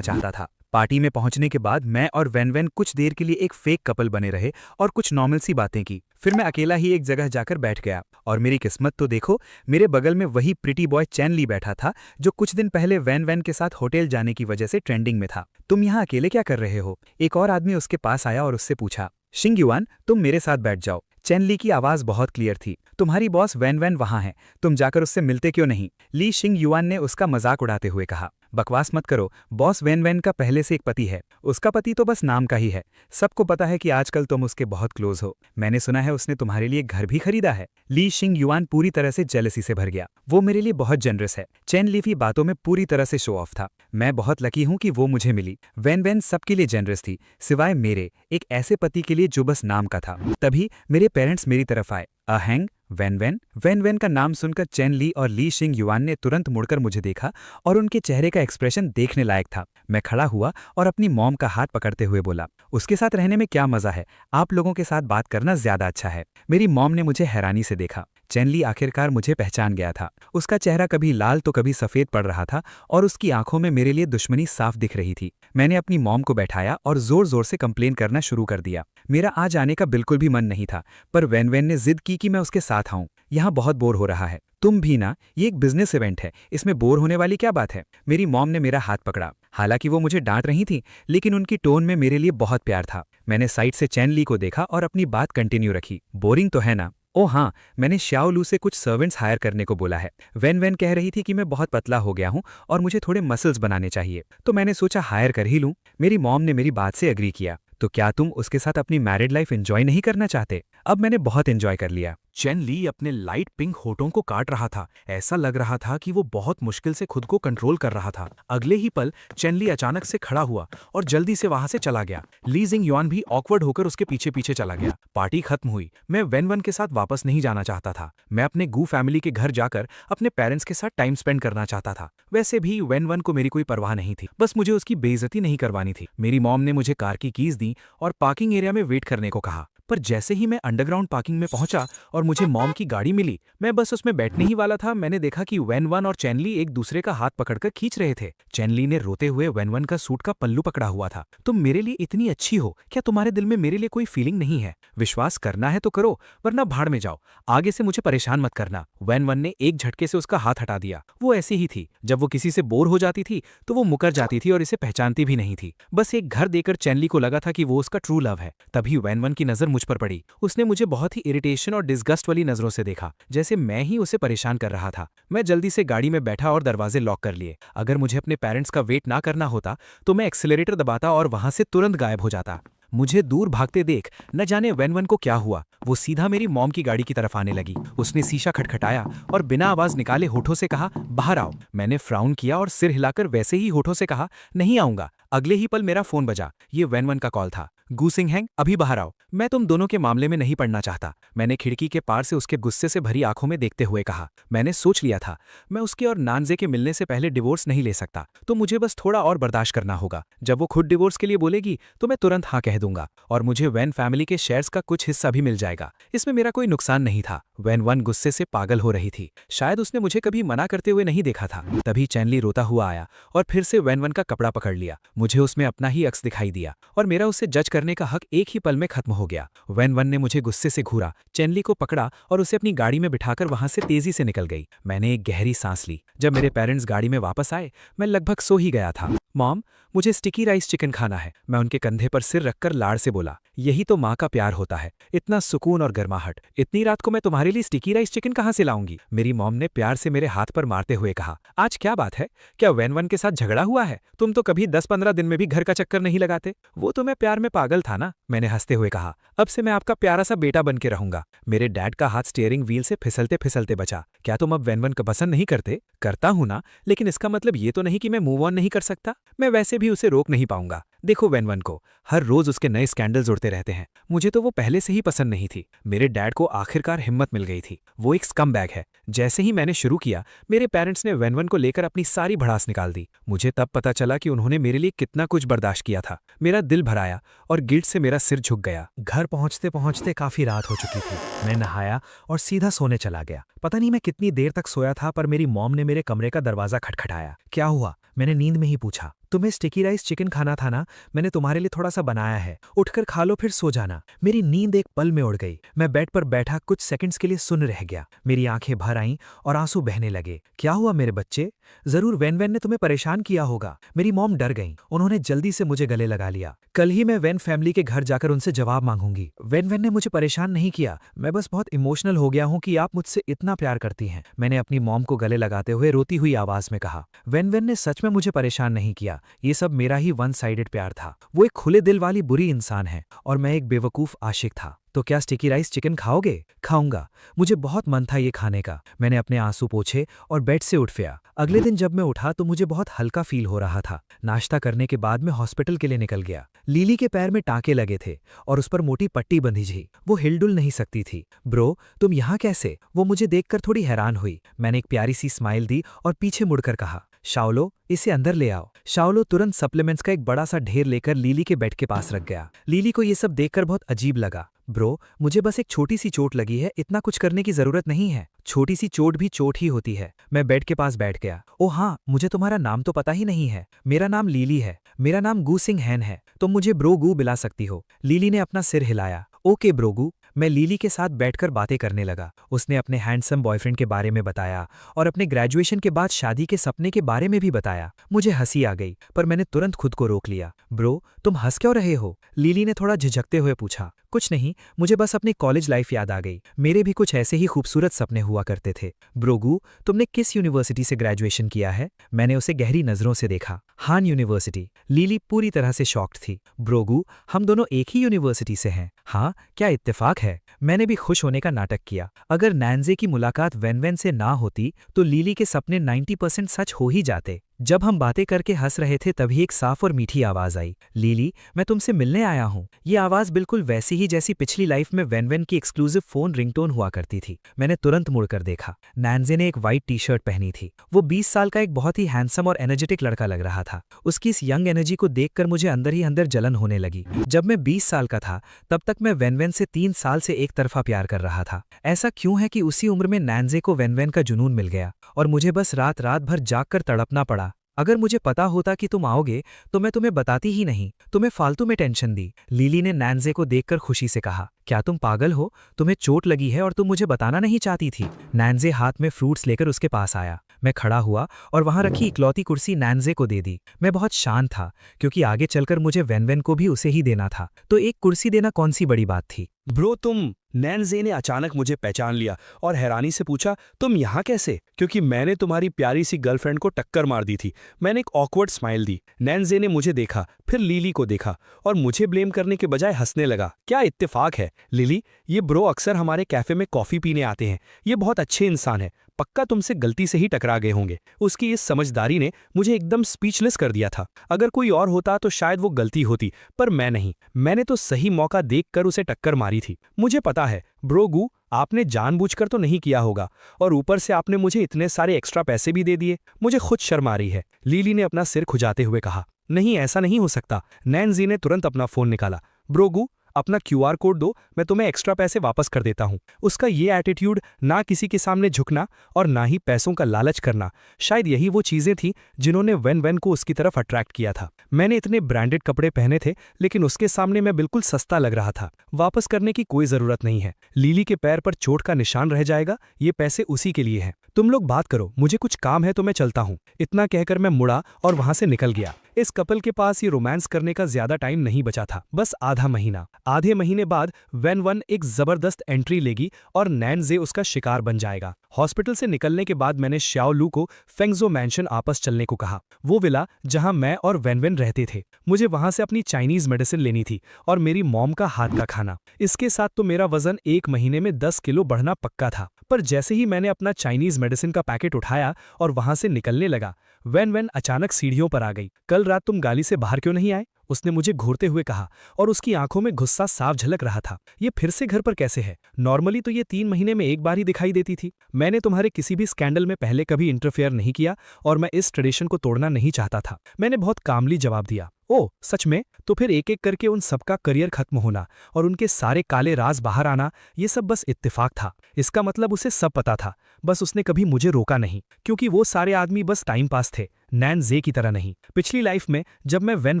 चाहता था। पार्टी में पहुंचने के बाद मैं और वैन कुछ देर के लिए एक फेक कपल बने रहे और कुछ नॉर्मल सी बातें की। फिर मैं अकेला ही एक जगह जाकर बैठ गया और मेरी किस्मत तो देखो, मेरे बगल में वही प्रिटी बॉय चैन ली बैठा था जो कुछ दिन पहले वैन के साथ होटल जाने की वजह से ट्रेंडिंग में था। तुम यहाँ अकेले क्या कर रहे हो? एक और आदमी उसके पास आया और उससे पूछा। शिंग युआन, तुम मेरे साथ बैठ जाओ। चैन ली की आवाज बहुत क्लियर थी। तुम्हारी बॉस वैन वहां है, तुम जाकर उससे मिलते क्यों नहीं? ली शिंग युआन ने उसका मजाक उड़ाते हुए कहा। बकवास मत करो, बॉस वैन का पहले से एक पति है। उसका पति तो बस नाम का ही है। सबको पता है कि आजकल तुम उसके बहुत क्लोज हो। मैंने सुना है उसने तुम्हारे लिए घर भी खरीदा है। ली शिंग युआन पूरी तरह से जेलसी से भर गया। वो मेरे लिए बहुत जनरस है। चैन ली की बातों में पूरी तरह से शो ऑफ था। मैं बहुत लकी हूं कि वो मुझे मिली। वैन सबके लिए जनरस थी, सिवाय मेरे एक ऐसे पति के लिए जो बस नाम का था। तभी मेरे पेरेंट्स मेरी तरफ आए। अहैंग वैन का नाम सुनकर चैन ली और ली शिंग युआन ने तुरंत मुड़कर मुझे देखा और उनके चेहरे का एक्सप्रेशन देखने लायक था। मैं खड़ा हुआ और अपनी मॉम का हाथ पकड़ते हुए बोला, उसके साथ रहने में क्या मजा है, आप लोगों के साथ बात करना ज्यादा अच्छा है। मेरी मॉम ने मुझे हैरानी से देखा। चैन ली आखिरकार मुझे पहचान गया था। उसका चेहरा कभी लाल तो कभी सफेद पड़ रहा था और उसकी आंखों में मेरे लिए दुश्मनी साफ दिख रही थी। मैंने अपनी मॉम को बैठाया और जोर जोर से कंप्लेन करना शुरू कर दिया। मेरा आ जाने का बिल्कुल भी मन नहीं था, पर वैन ने जिद की कि मैं उसके साथ आऊं। यहाँ बहुत बोर हो रहा है। तुम भी ना, ये एक बिजनेस इवेंट है, इसमें बोर होने वाली क्या बात है? मेरी मॉम ने मेरा हाथ पकड़ा। हालांकि वो मुझे डांट रही थी, लेकिन उनकी टोन में मेरे लिए बहुत प्यार था। मैंने साइड से चैन ली को देखा और अपनी बात कंटिन्यू रखी। बोरिंग तो है ना? ओ हाँ, मैंने श्याओ लू से कुछ सर्वेंट्स हायर करने को बोला है। वैन कह रही थी कि मैं बहुत पतला हो गया हूँ और मुझे थोड़े मसल्स बनाने चाहिए, तो मैंने सोचा हायर कर ही लूँ। मेरी मॉम ने मेरी बात से एग्री किया। तो क्या तुम उसके साथ अपनी मैरिड लाइफ एंजॉय नहीं करना चाहते? अब मैंने बहुत एंजॉय कर लिया। चैन ली अपने लाइट पिंक होठों को काट रहा था। ऐसा लग रहा था कि वो बहुत मुश्किल से खुद को कंट्रोल कर रहा था। अगले ही पल चैन ली अचानक से खड़ा हुआ और जल्दी से वहां से चला गया। ली जिंग युआन भी ऑकवर्ड होकर उसके पीछे पीछे चला गया। पार्टी खत्म हुई। मैं वैन के साथ वापस नहीं जाना चाहता था। मैं अपने गू फैमिली के घर जाकर अपने पेरेंट्स के साथ टाइम स्पेंड करना चाहता था। वैसे भी वैन को मेरी कोई परवाह नहीं थी, बस मुझे उसकी बेइज्जती नहीं करवानी थी। मेरी मॉम ने मुझे कार की कीज दी और पार्किंग एरिया में वेट करने को कहा। पर जैसे ही मैं अंडरग्राउंड पार्किंग में पहुंचा और मुझे मॉम की गाड़ी मिली, मैं बस उसमें बैठने ही वाला था, मैंने देखा कि वैन और चैन ली एक दूसरे का हाथ पकड़कर खींच रहे थे। चैन ली ने रोते हुए वैन का सूट का पल्लू पकड़ा हुआ था। तुम मेरे लिए इतनी अच्छी हो, क्या तुम्हारे दिल में मेरे लिए कोई फीलिंग नहीं है? विश्वास करना है तो करो, वरना भाड़ में जाओ। आगे से मुझे परेशान मत करना। वैन ने एक झटके से उसका हाथ हटा दिया। वो ऐसी ही थी, जब वो किसी से बोर हो जाती थी तो वो मुकर जाती थी और इसे पहचानती भी नहीं थी। बस एक घर देकर चैन ली को लगा था कि वो उसका ट्रू लव है। तभी वैन की नजर मुझ पर पड़ी। उसने मुझे बहुत ही इरिटेशन और डिस्गस्ट वाली नजरों से देखा, जैसे मैं ही उसे परेशान कर रहा था। मैं जल्दी से गाड़ी में बैठा और दरवाजे लॉक कर लिए। अगर मुझे अपने पेरेंट्स का वेट ना करना होता तो मैं एक्सीलरेटर दबाता और वहां से तुरंत गायब हो जाता। मुझे दूर भागते देख न जाने वैन को क्या हुआ, वो सीधा मेरी मॉम की गाड़ी की तरफ आने लगी। उसने शीशा खटखटाया और बिना आवाज निकाले होठों से कहा, बाहर आओ। मैंने फ्राउन किया और सिर हिलाकर वैसे ही होठों से कहा, नहीं आऊंगा। अगले ही पल मेरा फोन बजा। ये वैन का कॉल था। गूसिंग हैंग, अभी बाहर आओ, मैं तुम दोनों के मामले में नहीं पड़ना चाहता। मैंने खिड़की के पार से उसके गुस्से से भरी आंखों में देखते हुए कहा। मैंने सोच लिया था, मैं उसके और नानजे के मिलने से पहले डिवोर्स नहीं ले सकता, तो मुझे बस थोड़ा और बर्दाश्त करना होगा। जब वो खुद डिवोर्स के लिए बोलेगी तो मैं तुरंत हाँ कह दूंगा और मुझे वैन फैमिली के शेयर्स का कुछ हिस्सा भी मिल जाएगा। इसमें मेरा कोई नुकसान नहीं था। वैन गुस्से से पागल हो रही थी। शायद उसने मुझे कभी मना करते हुए नहीं देखा था। तभी चैन ली रोता हुआ आया और फिर से वैन का कपड़ा पकड़ लिया। मुझे उसमें अपना ही अक्स दिखाई दिया और मेरा उससे जज करने का हक एक ही पल में खत्म हो गया। वैन ने मुझे गुस्से से घूरा, चैन ली को पकड़ा और उसे अपनी गाड़ी में बिठाकर वहां से तेजी से निकल गई। मैंने एक गहरी सांस ली। जब मेरे पेरेंट्स गाड़ी में वापस आए, मैं लगभग सो ही गया था। मॉम, मुझे स्टिकी राइस चिकन खाना है, मैं उनके कंधे पर सिर रखकर लाड़ से बोला। यही तो माँ का प्यार होता है, इतना सुकून और गर्माहट। इतनी रात को मैं तुम्हारे लिए स्टिकी राइस चिकन कहाँ से लाऊंगी? मेरी मॉम ने प्यार से मेरे हाथ पर मारते हुए कहा। आज क्या बात है, क्या वैन के साथ झगड़ा हुआ है? तुम तो कभी 10-15 दिन में भी घर का चक्कर नहीं लगाते। वो तो मैं प्यार में पागल था ना, मैंने हंसते हुए कहा। अब से मैं आपका प्यारा सा बेटा बन के रहूंगा। मेरे डैड का हाथ स्टीयरिंग व्हील से फिसलते फिसलते बचा। क्या तुम अब वैन को पसंद नहीं करते? करता हूं ना, लेकिन इसका मतलब ये तो नहीं कि मैं मूव ऑन नहीं कर सकता। मैं वैसे भी उसे रोक नहीं पाऊंगा। देखो वेनवन को, हर रोज उसके नए स्कैंडल्स उड़ते रहते हैं। मुझे तो वो पहले से ही पसंद नहीं थी। मेरे डैड को आखिरकार हिम्मत मिल गई थी। वो एक स्कमबैग है। जैसे ही मैंने शुरू किया, मेरे पेरेंट्स ने वेनवन को लेकर अपनी सारी भड़ास निकाल दी। मुझे तब पता चला कि उन्होंने मेरे लिए कितना कुछ बर्दाश्त किया था। मेरा दिल भर आया और गिल्ट से मेरा सिर झुक गया। घर पहुंचते पहुंचते काफी रात हो चुकी थी। मैं नहाया और सीधा सोने चला गया। पता नहीं मैं कितनी देर तक सोया था, पर मेरी मॉम ने मेरे कमरे का दरवाजा खटखटाया। क्या हुआ? मैंने नींद में ही पूछा। तुम्हें स्टिकी राइस चिकन खाना था ना? मैंने तुम्हारे लिए थोड़ा सा बनाया है, उठकर खा लो फिर सो जाना। मेरी नींद एक पल में उड़ गई। मैं बेड पर बैठा कुछ सेकंड्स के लिए सुन रह गया। मेरी आंखें भर आईं और आंसू बहने लगे। क्या हुआ मेरे बच्चे? जरूर वेन ने तुम्हें परेशान किया होगा। मेरी मॉम डर गईं। उन्होंने जल्दी से मुझे गले लगा लिया। कल ही मैं वेन फैमिली के घर जाकर उनसे जवाब मांगूंगी। वेन ने मुझे परेशान नहीं किया। मैं बस बहुत इमोशनल हो गया हूं कि आप मुझसे इतना प्यार करती हैं। मैंने अपनी मॉम को गले लगाते हुए रोती हुई आवाज में कहा। वेन ने सच में मुझे परेशान नहीं किया। ये सब मेरा ही वन साइडेड प्यार था। वो एक खुले दिल वाली बुरी इंसान है और मैं एक बेवकूफ आशिक था। तो क्या स्टिकी राइस चिकन खाओगे? खाऊंगा। मुझे बहुत मन था ये खाने का। मैंने अपने आंसू पोंछे और बेड से उठ गया। अगले दिन जब मैं उठा तो मुझे बहुत हल्का फील हो रहा था। नाश्ता करने के बाद मैं हॉस्पिटल के लिए निकल गया। लीली के पैर में टांके लगे थे और उस पर मोटी पट्टी बंधी थी। वो हिलडुल नहीं सकती थी। ब्रो, तुम यहाँ कैसे? वो मुझे देखकर थोड़ी हैरान हुई। मैंने एक प्यारी सी स्माइल दी और पीछे मुड़कर कहा, शाओलो, इसे अंदर ले आओ। शाओलो तुरंत सप्लीमेंट्स का एक बड़ा सा ढेर लेकर लीली के बेड के पास रख गया। लीली को ये सब देखकर बहुत अजीब लगा। ब्रो, मुझे बस एक छोटी सी चोट लगी है, इतना कुछ करने की जरूरत नहीं है। छोटी सी चोट भी चोट ही होती है। मैं बेड के पास बैठ गया। ओ हाँ, मुझे तुम्हारा नाम तो पता ही नहीं है। मेरा नाम लीली है। मेरा नाम गू सिंह हैन है। तुम मुझे ब्रो गू बुला सकती हो। लीली ने अपना सिर हिलाया। ओके ब्रोगू। मैं लीली के साथ बैठकर बातें करने लगा। उसने अपने हैंडसम बॉयफ्रेंड के बारे में बताया और अपने ग्रेजुएशन के बाद शादी के सपने के बारे में भी बताया। मुझे हंसी आ गई, पर मैंने तुरंत खुद को रोक लिया। ब्रो, तुम हंस क्यों रहे हो? लीली ने थोड़ा झिझकते हुए पूछा। कुछ नहीं, मुझे बस अपनी कॉलेज लाइफ याद आ गई। मेरे भी कुछ ऐसे ही खूबसूरत सपने हुआ करते थे। ब्रोगू, तुमने किस यूनिवर्सिटी से ग्रेजुएशन किया है? मैंने उसे गहरी नजरों से देखा। हान यूनिवर्सिटी। लीली पूरी तरह से शॉक्ड थी। ब्रोगू, हम दोनों एक ही यूनिवर्सिटी से हैं। हाँ, क्या इत्तेफाक है। मैंने भी खुश होने का नाटक किया। अगर नैन्जे की मुलाकात वेन से ना होती तो लीली के सपने 90% सच हो ही जाते। जब हम बातें करके हंस रहे थे तभी एक साफ और मीठी आवाज आई। लीली, मैं तुमसे मिलने आया हूँ। ये आवाज बिल्कुल वैसी ही जैसी पिछली लाइफ में वेन की एक्सक्लूसिव फोन रिंगटोन हुआ करती थी। मैंने तुरंत मुड़कर देखा। नैन्जे ने एक व्हाइट टी शर्ट पहनी थी। वो 20 साल का एक बहुत ही हैंडसम और एनर्जेटिक लड़का लग रहा था। उसकी इस यंग एनर्जी को देखकर मुझे अंदर ही अंदर जलन होने लगी। जब मैं 20 साल का था तब तक मैं वेन से 3 साल से एक तरफा प्यार कर रहा था। ऐसा क्यों है कि उसी उम्र में नैन्जे को वेन का जुनून मिल गया और मुझे बस रात रात भर जागकर तड़पना पड़ा। अगर मुझे पता होता कि तुम आओगे तो मैं तुम्हें बताती ही नहीं, तुम्हें फालतू में टेंशन दी। लीली ने नैन्जे को देखकर खुशी से कहा। क्या तुम पागल हो? तुम्हें चोट लगी है और तुम मुझे बताना नहीं चाहती थी। नैन्जे हाथ में फ्रूट्स लेकर उसके पास आया। मैं खड़ा हुआ और वहां रखी इकलौती कुर्सी नैन्जे को दे दी। मैं बहुत शांत था क्योंकि आगे चलकर मुझे वेन को भी उसे ही देना था, तो एक कुर्सी देना कौन सी बड़ी बात थी। ब्रो, तुम? नैन्जे ने अचानक मुझे पहचान लिया और हैरानी से पूछा, तुम यहाँ कैसे? क्योंकि मैंने तुम्हारी प्यारी सी गर्लफ्रेंड को टक्कर मार दी थी। मैंने एक ऑकवर्ड स्माइल दी। नैन्जे ने मुझे देखा, फिर लीली को देखा और मुझे ब्लेम करने के बजाय हंसने लगा। क्या इत्तेफाक है लिली, ये ब्रो अक्सर हमारे कैफे में कॉफी पीने आते हैं। ये बहुत अच्छे इंसान है। पक्का तुमसे गलती से ही टकरा गए होंगे। उसकी इस समझदारी ने मुझे एकदम स्पीचलेस कर दिया था। अगर कोई और होता तो शायद वो गलती होती, पर मैं नहीं। मैंने तो सही मौका देखकर उसे टक्कर मारी थी। मुझे पता है ब्रोगू, आपने जानबूझकर तो नहीं किया होगा और ऊपर से आपने मुझे इतने सारे एक्स्ट्रा पैसे भी दे दिए। मुझे खुद शर्म आ रही है। लीली ने अपना सिर खुजाते हुए कहा। नहीं, ऐसा नहीं हो सकता। नैन्जी ने तुरंत अपना फोन निकाला। ब्रोगू, अपना QR कोड दो, मैं तुम्हें एक्स्ट्रा पैसे वापस कर देता हूं। उसका ये एटीट्यूड, ना किसी के सामने झुकना और ना ही पैसों का लालच करना, शायद यही वो चीजें थी जिन्होंने वेन को उसकी तरफ अट्रैक्ट किया था। मैंने इतने ब्रांडेड कपड़े पहने थे लेकिन उसके सामने मैं बिल्कुल सस्ता लग रहा था। वापस करने की कोई जरूरत नहीं है। लीली के पैर पर चोट का निशान रह जाएगा, ये पैसे उसी के लिए हैं। तुम लोग बात करो, मुझे कुछ काम है तो मैं चलता हूँ। इतना कहकर मैं मुड़ा और वहां से निकल गया। इस कपल के पास ये रोमांस करने का ज्यादा टाइम नहीं बचा था, बस आधा महीना। आधे महीने बाद वेन एक जबरदस्त एंट्री लेगी और नैन्जे उसका शिकार बन जाएगा। हॉस्पिटल से निकलने के बाद मैंने श्याओलू को फेंगजो मैंशन आपस चलने को कहा, वो विला जहां मैं और वेन रहते थे। मुझे वहां से अपनी चाइनीज मेडिसिन लेनी थी और मेरी मॉम का हाथ का खाना। इसके साथ तो मेरा वजन 1 महीने में 10 किलो बढ़ना पक्का था। पर जैसे ही मैंने अपना चाइनीज मेडिसिन का पैकेट उठाया और वहां से निकलने लगा, वैन वैन अचानक सीढ़ियों पर आ गई। कल रात तुम गाली से बाहर क्यों नहीं आए? उसने मुझे घूरते हुए कहा और उसकी आंखों में गुस्सा साफ झलक रहा था। ये फिर से घर पर कैसे है? नॉर्मली तो ये 3 महीने में एक बार ही दिखाई देती थी। मैंने तुम्हारे किसी भी स्कैंडल में पहले कभी इंटरफेयर नहीं किया और मैं इस ट्रेडिशन को तोड़ना नहीं चाहता था। मैंने बहुत कामली जवाब दिया। ओह सच में? तो फिर एक एक करके उन सबका करियर खत्म होना और उनके सारे काले राज बाहर आना, ये सब बस इत्तेफाक था। इसका मतलब उसे सब पता था, बस उसने कभी मुझे रोका नहीं, क्योंकि वो सारे आदमी बस टाइम पास थे, नैन जे की तरह नहीं। पिछली लाइफ में जब मैं वैन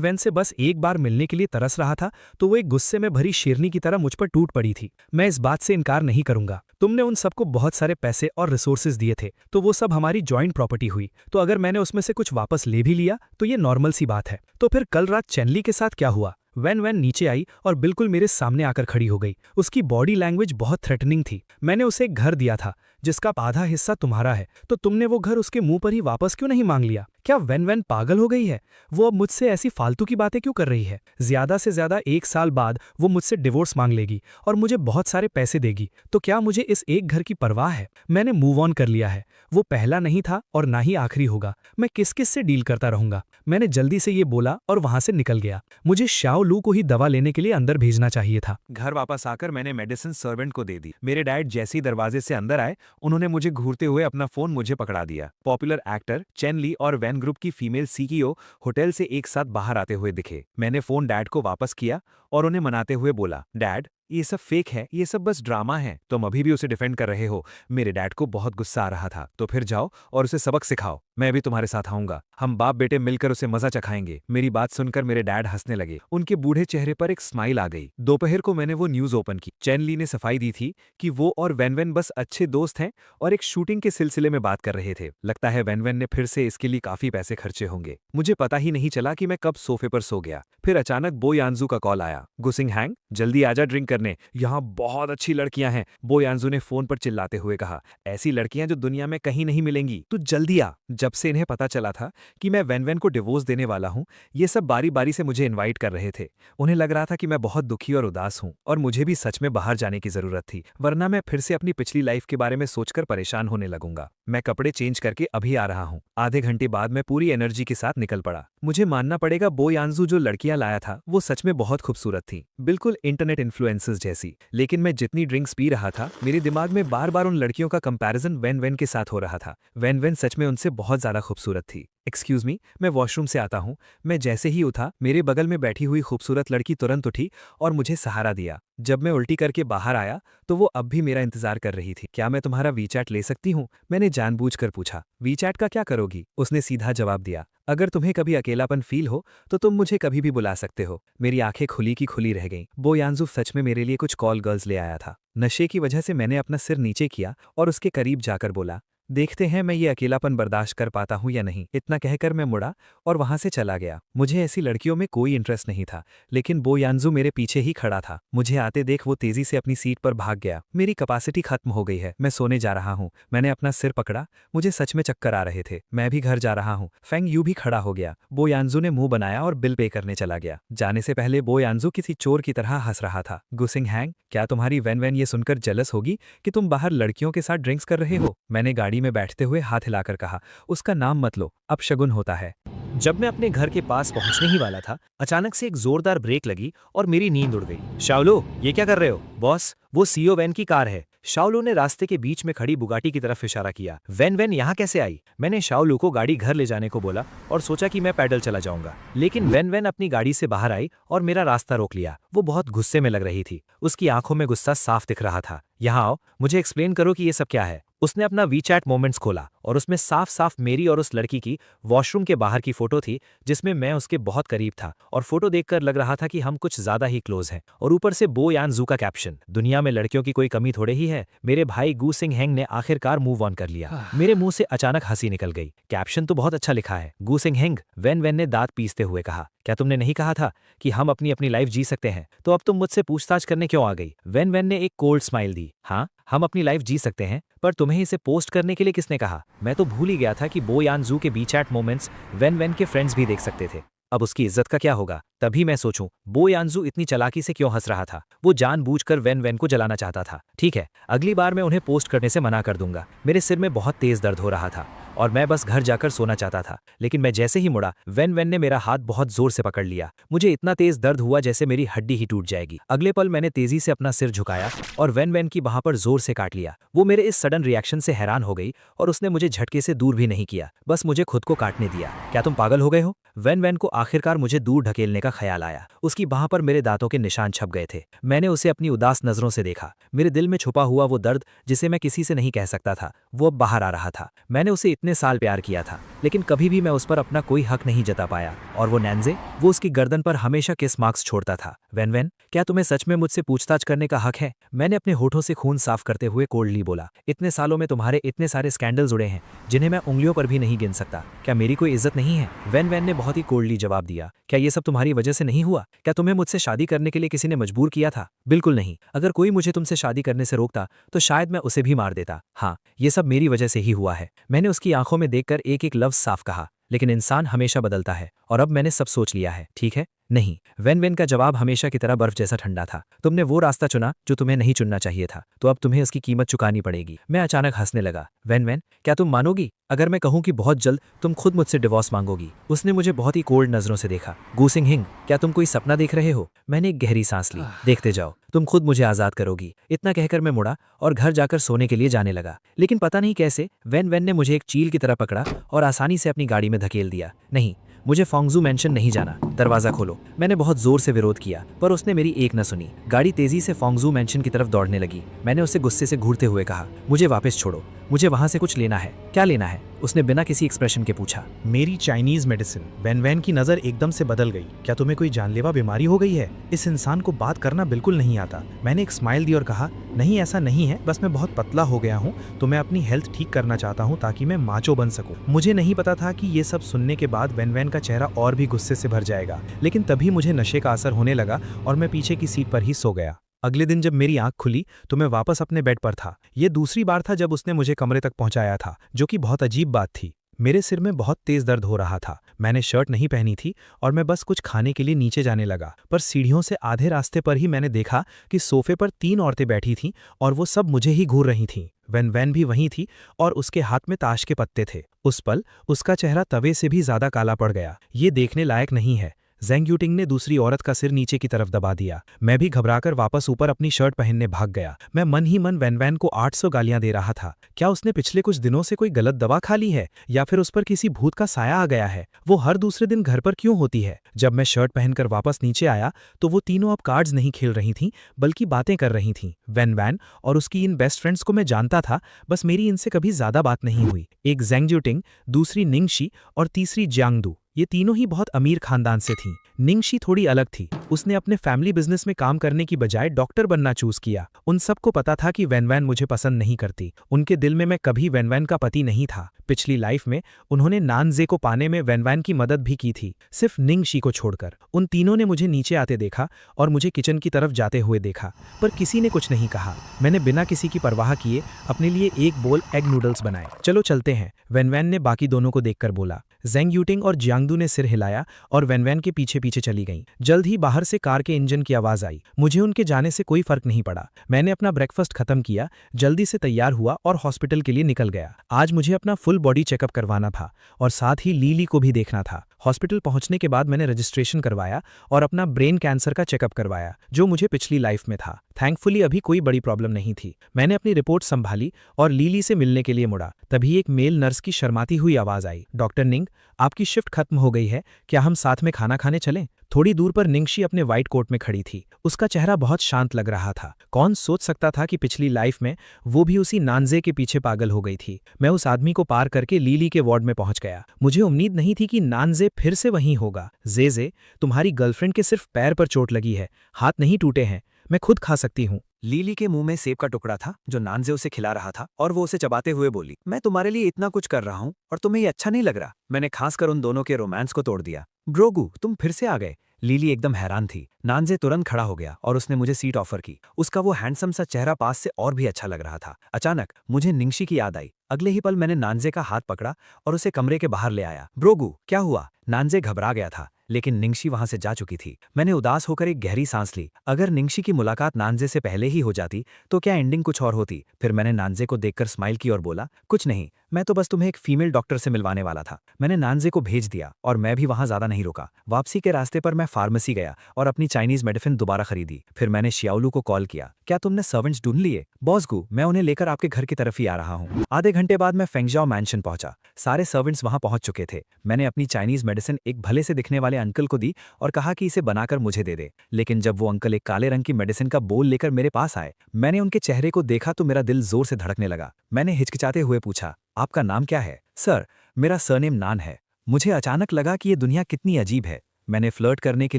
वैन से बस एक बार मिलने के लिए तरस रहा था तो वो एक गुस्से में भरी शेरनी की तरह मुझ पर टूट पड़ी थी। मैं इस बात से इनकार नहीं करूंगा, तुमने उन सबको बहुत सारे पैसे और रिसोर्सेज दिए थे, तो वो सब हमारी जॉइंट प्रॉपर्टी हुई। तो अगर मैंने उसमें से कुछ वापस ले भी लिया तो ये नॉर्मल सी बात है। तो फिर कल रात चैनली के साथ क्या हुआ? वैन वैन नीचे आई और बिल्कुल मेरे सामने आकर खड़ी हो गई। उसकी बॉडी लैंग्वेज बहुत थ्रेटनिंग थी। मैंने उसे एक घर दिया था जिसका आधा हिस्सा तुम्हारा है, तो तुमने वो घर उसके मुंह पर ही वापस क्यों नहीं मांग लिया? क्या वैन वैन पागल हो गई है? वो अब मुझसे ऐसी फालतू की बातें क्यों कर रही है? ज्यादा से ज्यादा 1 साल बाद वो मुझसे डिवोर्स मांग लेगी और मुझे बहुत सारे पैसे देगी, तो क्या मुझे इस एक घर की परवाह है? मैंने मूव ऑन कर लिया है। वो पहला नहीं था और ना ही आखिरी होगा। मैं किस किस से डील करता रहूंगा? मैंने जल्दी से ये बोला और वहां से निकल गया। मुझे शाओ लू को ही दवा लेने के लिए अंदर भेजना चाहिए था। घर वापस आकर मैंने मेडिसिन सर्वेंट को दे दी। मेरे डैड जैसे ही दरवाजे से अंदर आए, उन्होंने मुझे घूरते हुए अपना फोन मुझे पकड़ा दिया। पॉपुलर एक्टर चेन ली और वैन ग्रुप की फीमेल सीईओ होटल से एक साथ बाहर आते हुए दिखे। मैंने फोन डैड को वापस किया और उन्हें मनाते हुए बोला, डैड ये सब फेक है, ये सब बस ड्रामा है। तुम अभी भी उसे डिफेंड कर रहे हो। मेरे डैड को बहुत गुस्सा आ रहा था। तो फिर जाओ और उसे सबक सिखाओ, मैं भी तुम्हारे साथ आऊंगा। हम बाप बेटे मिलकर उसे मजा चखाएंगे। मेरी बात सुनकर मेरे डैड हंसने लगे। उनके बूढ़े चेहरे पर एक स्माइल आ गई। दोपहर को मैंने वो न्यूज ओपन की। चेन ली ने सफाई दी थी कि वो और वैन वैन बस अच्छे दोस्त हैं और एक शूटिंग के सिलसिले में बात कर रहे थे। लगता है वैन वैन ने फिर से इसके लिए काफी पैसे खर्चे होंगे। मुझे पता ही नहीं चला कि मैं कब सोफे पर सो गया। फिर अचानक बो यानजू का कॉल आया। गुसिंग हैंग जल्दी आजा ड्रिंक करने, यहाँ बहुत अच्छी लड़कियां हैं। बो यानजू ने फोन पर चिल्लाते हुए कहा, ऐसी लड़कियां जो दुनिया में कहीं नहीं मिलेंगी, तू जल्दी आ। जब से इन्हें पता चला था कि मैं वैन वैन को डिवोर्स देने वाला हूं, ये सब बारी बारी से मुझे इनवाइट कर रहे थे। उन्हें लग रहा था कि मैं बहुत दुखी और उदास हूं और मुझे भी सच में बाहर जाने की जरूरत थी, वरना मैं फिर से अपनी पिछली लाइफ के बारे में सोचकर परेशान होने लगूंगा। मैं कपड़े चेंज करके अभी आ रहा हूं। आधे घंटे बाद मैं पूरी एनर्जी के साथ निकल पड़ा। मुझे मानना पड़ेगा, बो यानजू जो लड़कियां लाया था वो सच में बहुत खूबसूरत थी, बिल्कुल इंटरनेट इन्फ्लुएंसर्स जैसी। लेकिन मैं जितनी ड्रिंक्स पी रहा था, मेरे दिमाग में बार बार उन लड़कियों का कंपैरिजन वैन वैन के साथ हो रहा था। वैन वैन सच में उनसे बहुत ज्यादा खूबसूरत थी। एक्सक्यूज मी, मैं वॉशरूम से आता हूँ। मैं जैसे ही उठा, मेरे बगल में बैठी हुई खूबसूरत लड़की तुरंत उठी और मुझे सहारा दिया। जब मैं उल्टी करके बाहर आया तो वो अब भी मेरा इंतजार कर रही थी। क्या मैं तुम्हारा वीचैट ले सकती हूँ? मैंने जानबूझकर पूछा। वीचैट का क्या करोगी? उसने सीधा जवाब दिया, अगर तुम्हें कभी अकेलापन फील हो तो तुम मुझे कभी भी बुला सकते हो। मेरी आंखें खुली की खुली रह गईं। बो यानजू सच में मेरे लिए कुछ कॉल गर्ल्स ले आया था। नशे की वजह से मैंने अपना सिर नीचे किया और उसके करीब जाकर बोला, देखते हैं मैं ये अकेलापन बर्दाश्त कर पाता हूं या नहीं। इतना कहकर मैं मुड़ा और वहां से चला गया। मुझे ऐसी लड़कियों में कोई इंटरेस्ट नहीं था, लेकिन बो यानजू मेरे पीछे ही खड़ा था। मुझे आते देख वो तेजी से अपनी सीट पर भाग गया। मेरी कैपेसिटी खत्म हो गई है, मैं सोने जा रहा हूँ। मैंने अपना सिर पकड़ा, मुझे सच में चक्कर आ रहे थे। मैं भी घर जा रहा हूँ। फेंग यू भी खड़ा हो गया। बो यानजू ने मुंह बनाया और बिल पे करने चला गया। जाने से पहले बो यानजू किसी चोर की तरह हंस रहा था। गुसिंग हैंग, क्या तुम्हारी वैन वैन ये सुनकर जेलस होगी कि तुम बाहर लड़कियों के साथ ड्रिंक्स कर रहे हो? मैंने गाड़ी में बैठते हुए हाथ हिलाकर कहा, उसका नाम मत लो, अब शगुन होता है। जब मैं अपने घर के पास पहुंचने ही वाला था, अचानक से एक जोरदार ब्रेक लगी और मेरी नींद उड़ गई। शाओलू, ये क्या कर रहे हो? बॉस, वो सीईओ वैन की कार है। शाओलू ने रास्ते के बीच में खड़ी बुगाटी की तरफ इशारा किया। वैन वैन यहाँ कैसे आई? मैंने शाओलू को गाड़ी घर ले जाने को बोला और सोचा कि मैं पैदल चला जाऊंगा, लेकिन वैन वैन अपनी गाड़ी से बाहर आई और मेरा रास्ता रोक लिया। वो बहुत गुस्से में लग रही थी। उसकी आंखों में गुस्सा साफ दिख रहा था। यहाँ आओ, मुझे एक्सप्लेन करो कि ये सब क्या है। उसने अपना वीचैट मोमेंट्स खोला और उसमें साफ साफ मेरी और उस लड़की की वॉशरूम के बाहर की फोटो थी, जिसमें मैं उसके बहुत करीब था और फोटो देखकर लग रहा था कि हम कुछ ज्यादा ही क्लोज हैं। और ऊपर से बो यानजू का कैप्शन, दुनिया में लड़कियों की कोई कमी थोड़े ही है। मेरे भाई गू सिंग हैंग ने आखिरकार मूव ऑन कर लिया। मेरे मुंह से अचानक हंसी निकल गई। कैप्शन तो बहुत अच्छा लिखा है। गू सिंग हैंग, वैन वैन ने दांत पीसते हुए कहा, क्या तुमने नहीं कहा था कि हम अपनी अपनी लाइफ जी सकते हैं? तो अब तुम मुझसे पूछताछ करने क्यों आ गई? वैन वैन ने एक कोल्ड स्माइल दी। हाँ, हम अपनी लाइफ जी सकते हैं, पर तुम्हें इसे पोस्ट करने के लिए किसने कहा? मैं तो भूल ही गया था कि बो यानजू के वीचैट मोमेंट्स वैन वैन के फ्रेंड्स भी देख सकते थे। अब उसकी इज्जत का क्या होगा? तभी मैं सोचूं, बो यानजू इतनी चालाकी से क्यों हंस रहा था? वो जानबूझकर वैन वैन को जलाना चाहता था। ठीक है, अगली बार मैं उन्हें पोस्ट करने से मना कर दूंगा। मेरे सिर में बहुत तेज दर्द हो रहा था और मैं बस घर जाकर सोना चाहता था, लेकिन मैं जैसे ही मुड़ा, वैन वैन ने मेरा हाथ बहुत जोर से पकड़ लिया। मुझे इतना तेज दर्द हुआ जैसे मेरी हड्डी ही टूट जाएगी। अगले पल मैंने तेजी से अपना सिर झुकाया और वैन वैन की बाह पर जोर से काट लिया। वो मेरे इस सडन रिएक्शन से हैरान हो गई और उसने मुझे झटके से दूर भी नहीं किया, बस मुझे खुद को काटने दिया। क्या तुम पागल हो गए हो? वैन वैन को आखिरकार मुझे दूर ढकेलने का ख्याल आया। उसकी बाह पर मेरे दांतों के निशान छप गए थे। मैंने उसे अपनी उदास नजरों से देखा। मेरे दिल में छुपा हुआ वो दर्द जिसे मैं किसी से नहीं कह सकता था, वो अब बाहर आ रहा था। मैंने उसे इतने साल प्यार किया था, लेकिन कभी भी मैं उस पर अपना कोई हक नहीं जता पाया। और वो नैंजे, वो उसकी गर्दन पर हमेशा किस मार्क्स छोड़ता था। वैन वैन, क्या तुम्हें सच में मुझसे पूछताछ करने का हक है? मैंने अपने होठों से खून साफ करते हुए कोल्डली बोला। इतने सालों में तुम्हारे इतने सारे स्कैंडल जुड़े हैं जिन्हें मैं उंगलियों पर भी नहीं गिन सकता। क्या मेरी कोई इज्जत नहीं है? वैन वैन ने बहुत ही कोल्डली जवाब दिया। क्या ये सब तुम्हारी वजह से नहीं हुआ? क्या तुम्हें मुझसे शादी करने के लिए किसी ने मजबूर किया था? बिल्कुल नहीं। अगर कोई मुझे तुमसे शादी करने से रोकता तो शायद मैं उसे भी मार देता। हाँ, ये सब मेरी वजह से ही हुआ है। मैंने उसकी आंखों में देखकर एक एक लफ्ज साफ कहा। लेकिन इंसान हमेशा बदलता है और अब मैंने सब सोच लिया है, ठीक है? नहीं। वैन वैन का जवाब हमेशा की तरह बर्फ जैसा ठंडा था। तुमने वो रास्ता चुना जो तुम्हें नहीं चुनना चाहिए था, तो अब तुम्हें उसकी कीमत चुकानी पड़ेगी। मैं अचानक हंसने लगा। वैन वैन, क्या तुम मानोगी अगर मैं कहूं कि बहुत जल्द तुम खुद मुझसे डिवोर्स मांगोगी? उसने मुझे बहुत ही कोल्ड नजरों से देखा। गूसिंग हिंग, क्या तुम कोई सपना देख रहे हो? मैंने एक गहरी सांस ली। देखते जाओ, तुम खुद मुझे आजाद करोगी। इतना कहकर मैं मुड़ा और घर जाकर सोने के लिए जाने लगा। लेकिन पता नहीं कैसे वैन वैन ने मुझे एक चील की तरह पकड़ा और आसानी से अपनी गाड़ी में धकेल दिया। नहीं, मुझे फोंगजू मेंशन नहीं जाना। दरवाजा खोलो। मैंने बहुत जोर से विरोध किया, पर उसने मेरी एक न सुनी। गाड़ी तेजी से फोंगजू मेंशन की तरफ दौड़ने लगी। मैंने उसे गुस्से से घूरते हुए कहा, मुझे वापस छोड़ो, मुझे वहां से कुछ लेना है। क्या लेना है? उसने बिना किसी एक्सप्रेशन के पूछा। मेरी चाइनीज मेडिसिन। वैन वैन की नज़र एकदम से बदल गई। क्या तुम्हें कोई जानलेवा बीमारी हो गई है? इस इंसान को बात करना बिल्कुल नहीं आता। मैंने एक स्माइल दी और कहा, नहीं ऐसा नहीं है, बस मैं बहुत पतला हो गया हूँ, तो मैं अपनी हेल्थ ठीक करना चाहता हूँ ताकि मैं माचो बन सकूँ। मुझे नहीं पता था कि ये सब सुनने के बाद वैन वैन का चेहरा और भी गुस्से से भर जाएगा, लेकिन तभी मुझे नशे का असर होने लगा और मैं पीछे की सीट पर ही सो गया। अगले दिन जब मेरी आंख खुली तो मैं वापस अपने बेड पर था। ये दूसरी बार था जब उसने मुझे कमरे तक पहुंचाया था, जो कि बहुत अजीब बात थी। मेरे सिर में बहुत तेज दर्द हो रहा था। मैंने शर्ट नहीं पहनी थी और मैं बस कुछ खाने के लिए नीचे जाने लगा, पर सीढ़ियों से आधे रास्ते पर ही मैंने देखा कि सोफे पर 3 औरतें बैठी थीं और वो सब मुझे ही घूर रही थीं। वैन वैन भी वहीं थी और उसके हाथ में ताश के पत्ते थे। उस पल उसका चेहरा तवे से भी ज्यादा काला पड़ गया। ये देखने लायक नहीं है। ज़ेंग यूटिंग ने दूसरी औरत का सिर नीचे की तरफ दबा दिया। मैं भी घबराकर वापस ऊपर अपनी शर्ट पहनने भाग गया। मैं मन ही मन वैन वैन को 800 गालियां दे रहा था। क्या उसने पिछले कुछ दिनों से कोई गलत दवा खा ली है या फिर उस पर किसी भूत का साया आ गया है? वो हर दूसरे दिन घर पर क्यों होती है? जब मैं शर्ट पहनकर वापस नीचे आया तो वो तीनों अब कार्ड्स नहीं खेल रही थीं, बल्कि बातें कर रही थीं। वैन वैन और उसकी इन बेस्ट फ्रेंड्स को मैं जानता था, बस मेरी इनसे कभी ज्यादा बात नहीं हुई। एक ज़ेंग यूटिंग, दूसरी निंगशी और तीसरी जियांगदू। ये तीनों ही बहुत अमीर खानदान से थीं। निंगशी थोड़ी अलग थी। उसने अपने फैमिली बिजनेस में काम करने की बजाय डॉक्टर बनना चूज किया। उन सबको पता था कि वैन वैन मुझे पसंद नहीं करती। उनके दिल में मैं कभी वैन वैन का पति नहीं था। पिछली लाइफ में उन्होंने नानजे को पाने में वैन वैन की मदद भी की थी, सिर्फ निंगशी को छोड़कर। उन तीनों ने मुझे नीचे आते देखा और मुझे किचन की तरफ जाते हुए देखा, पर किसी ने कुछ नहीं कहा। मैंने बिना किसी की परवाह किए अपने लिए एक बोल एग नूडल्स बनाए। चलो चलते हैं, वैन वैन ने बाकी दोनों को देखकर बोला। ज़ेंग यूटिंग और जियांगदू ने सिर हिलाया और वैन वैन के पीछे पीछे चली गईं। जल्द ही बाहर से कार के इंजन की आवाज आई। मुझे उनके जाने से कोई फर्क नहीं पड़ा। मैंने अपना ब्रेकफास्ट खत्म किया, जल्दी से तैयार हुआ और हॉस्पिटल के लिए निकल गया। आज मुझे अपना फुल बॉडी चेकअप करवाना था और साथ ही लीली को भी देखना था। हॉस्पिटल पहुंचने के बाद मैंने रजिस्ट्रेशन करवाया और अपना ब्रेन कैंसर का चेकअप करवाया, जो मुझे पिछली लाइफ में था। थैंकफुली अभी कोई बड़ी प्रॉब्लम नहीं थी। मैंने अपनी रिपोर्ट संभाली और लीली से मिलने के लिए मुड़ा। तभी एक मेल नर्स की शर्माती हुई आवाज आई, डॉक्टर निंग, आपकी शिफ्ट खत्म हो गई है, क्या हम साथ में खाना खाने चलें? थोड़ी दूर पर निंगशी अपने व्हाइट कोट में खड़ी थी। उसका चेहरा बहुत शांत लग रहा था। कौन सोच सकता था कि पिछली लाइफ में वो भी उसी नानजे के पीछे पागल हो गई थी। मैं उस आदमी को पार करके लीली के वार्ड में पहुंच गया। मुझे उम्मीद नहीं थी कि नानजे फिर से वहीं होगा। जे, तुम्हारी गर्लफ्रेंड के सिर्फ पैर पर चोट लगी है, हाथ नहीं टूटे हैं, मैं खुद खा सकती हूँ। लीली के मुंह में सेब का टुकड़ा था जो नानजे उसे खिला रहा था और वो उसे चबाते हुए बोली, मैं तुम्हारे लिए इतना कुछ कर रहा हूँ और तुम्हें ये अच्छा नहीं लग रहा? मैंने खासकर उन दोनों के रोमांस को तोड़ दिया। ब्रोगू, तुम फिर से आ गए। लीली एकदम हैरान थी। नानजे तुरंत खड़ा हो गया और उसने मुझे सीट ऑफर की। उसका वो हैंडसम सा चेहरा पास से और भी अच्छा लग रहा था। अचानक मुझे निंगशी की याद आई। अगले ही पल मैंने नानजे का हाथ पकड़ा और उसे कमरे के बाहर ले आया। ब्रोगू, क्या हुआ? नानजे घबरा गया था, लेकिन निंगशी वहां से जा चुकी थी। मैंने उदास होकर एक गहरी सांस ली। अगर निंगशी की मुलाकात नानजे से पहले ही हो जाती तो क्या एंडिंग कुछ और होती। फिर मैंने नानजे को देखकर स्माइल की और बोला, कुछ नहीं, मैं तो बस तुम्हें एक फीमेल डॉक्टर से मिलवाने वाला था। मैंने नानजे को भेज दिया और मैं भी वहां ज्यादा नहीं रुका। वापसी के रास्ते पर मैं फार्मेसी गया और अपनी चाइनीज मेडिसिन दोबारा खरीदी। फिर मैंने शियाओलू को कॉल किया, क्या तुमने सर्वेंट्स ढूंढ लिए? बॉस गु, मैं उन्हें लेकर आपके घर की तरफ ही आ रहा हूँ। आधे घंटे बाद मैं फेंगजाओ मैंशन पहुंचा। सारे सर्वेंट्स वहां पहुंच चुके थे। मैंने अपनी चाइनीज मेडिसिन एक भले से दिखने वाले अंकल को दी और कहा कि इसे बनाकर मुझे दे दे। लेकिन जब वो अंकल एक काले रंग की मेडिसिन का बोल लेकर मेरे पास आए, मैंने उनके चेहरे को देखा तो मेरा दिल जोर से धड़कने लगा। मैंने हिचकिचाते हुए पूछा, आपका नाम क्या है? सर, मेरा सरनेम नान है। मुझे अचानक लगा कि ये दुनिया कितनी अजीब है। मैंने फ्लर्ट करने के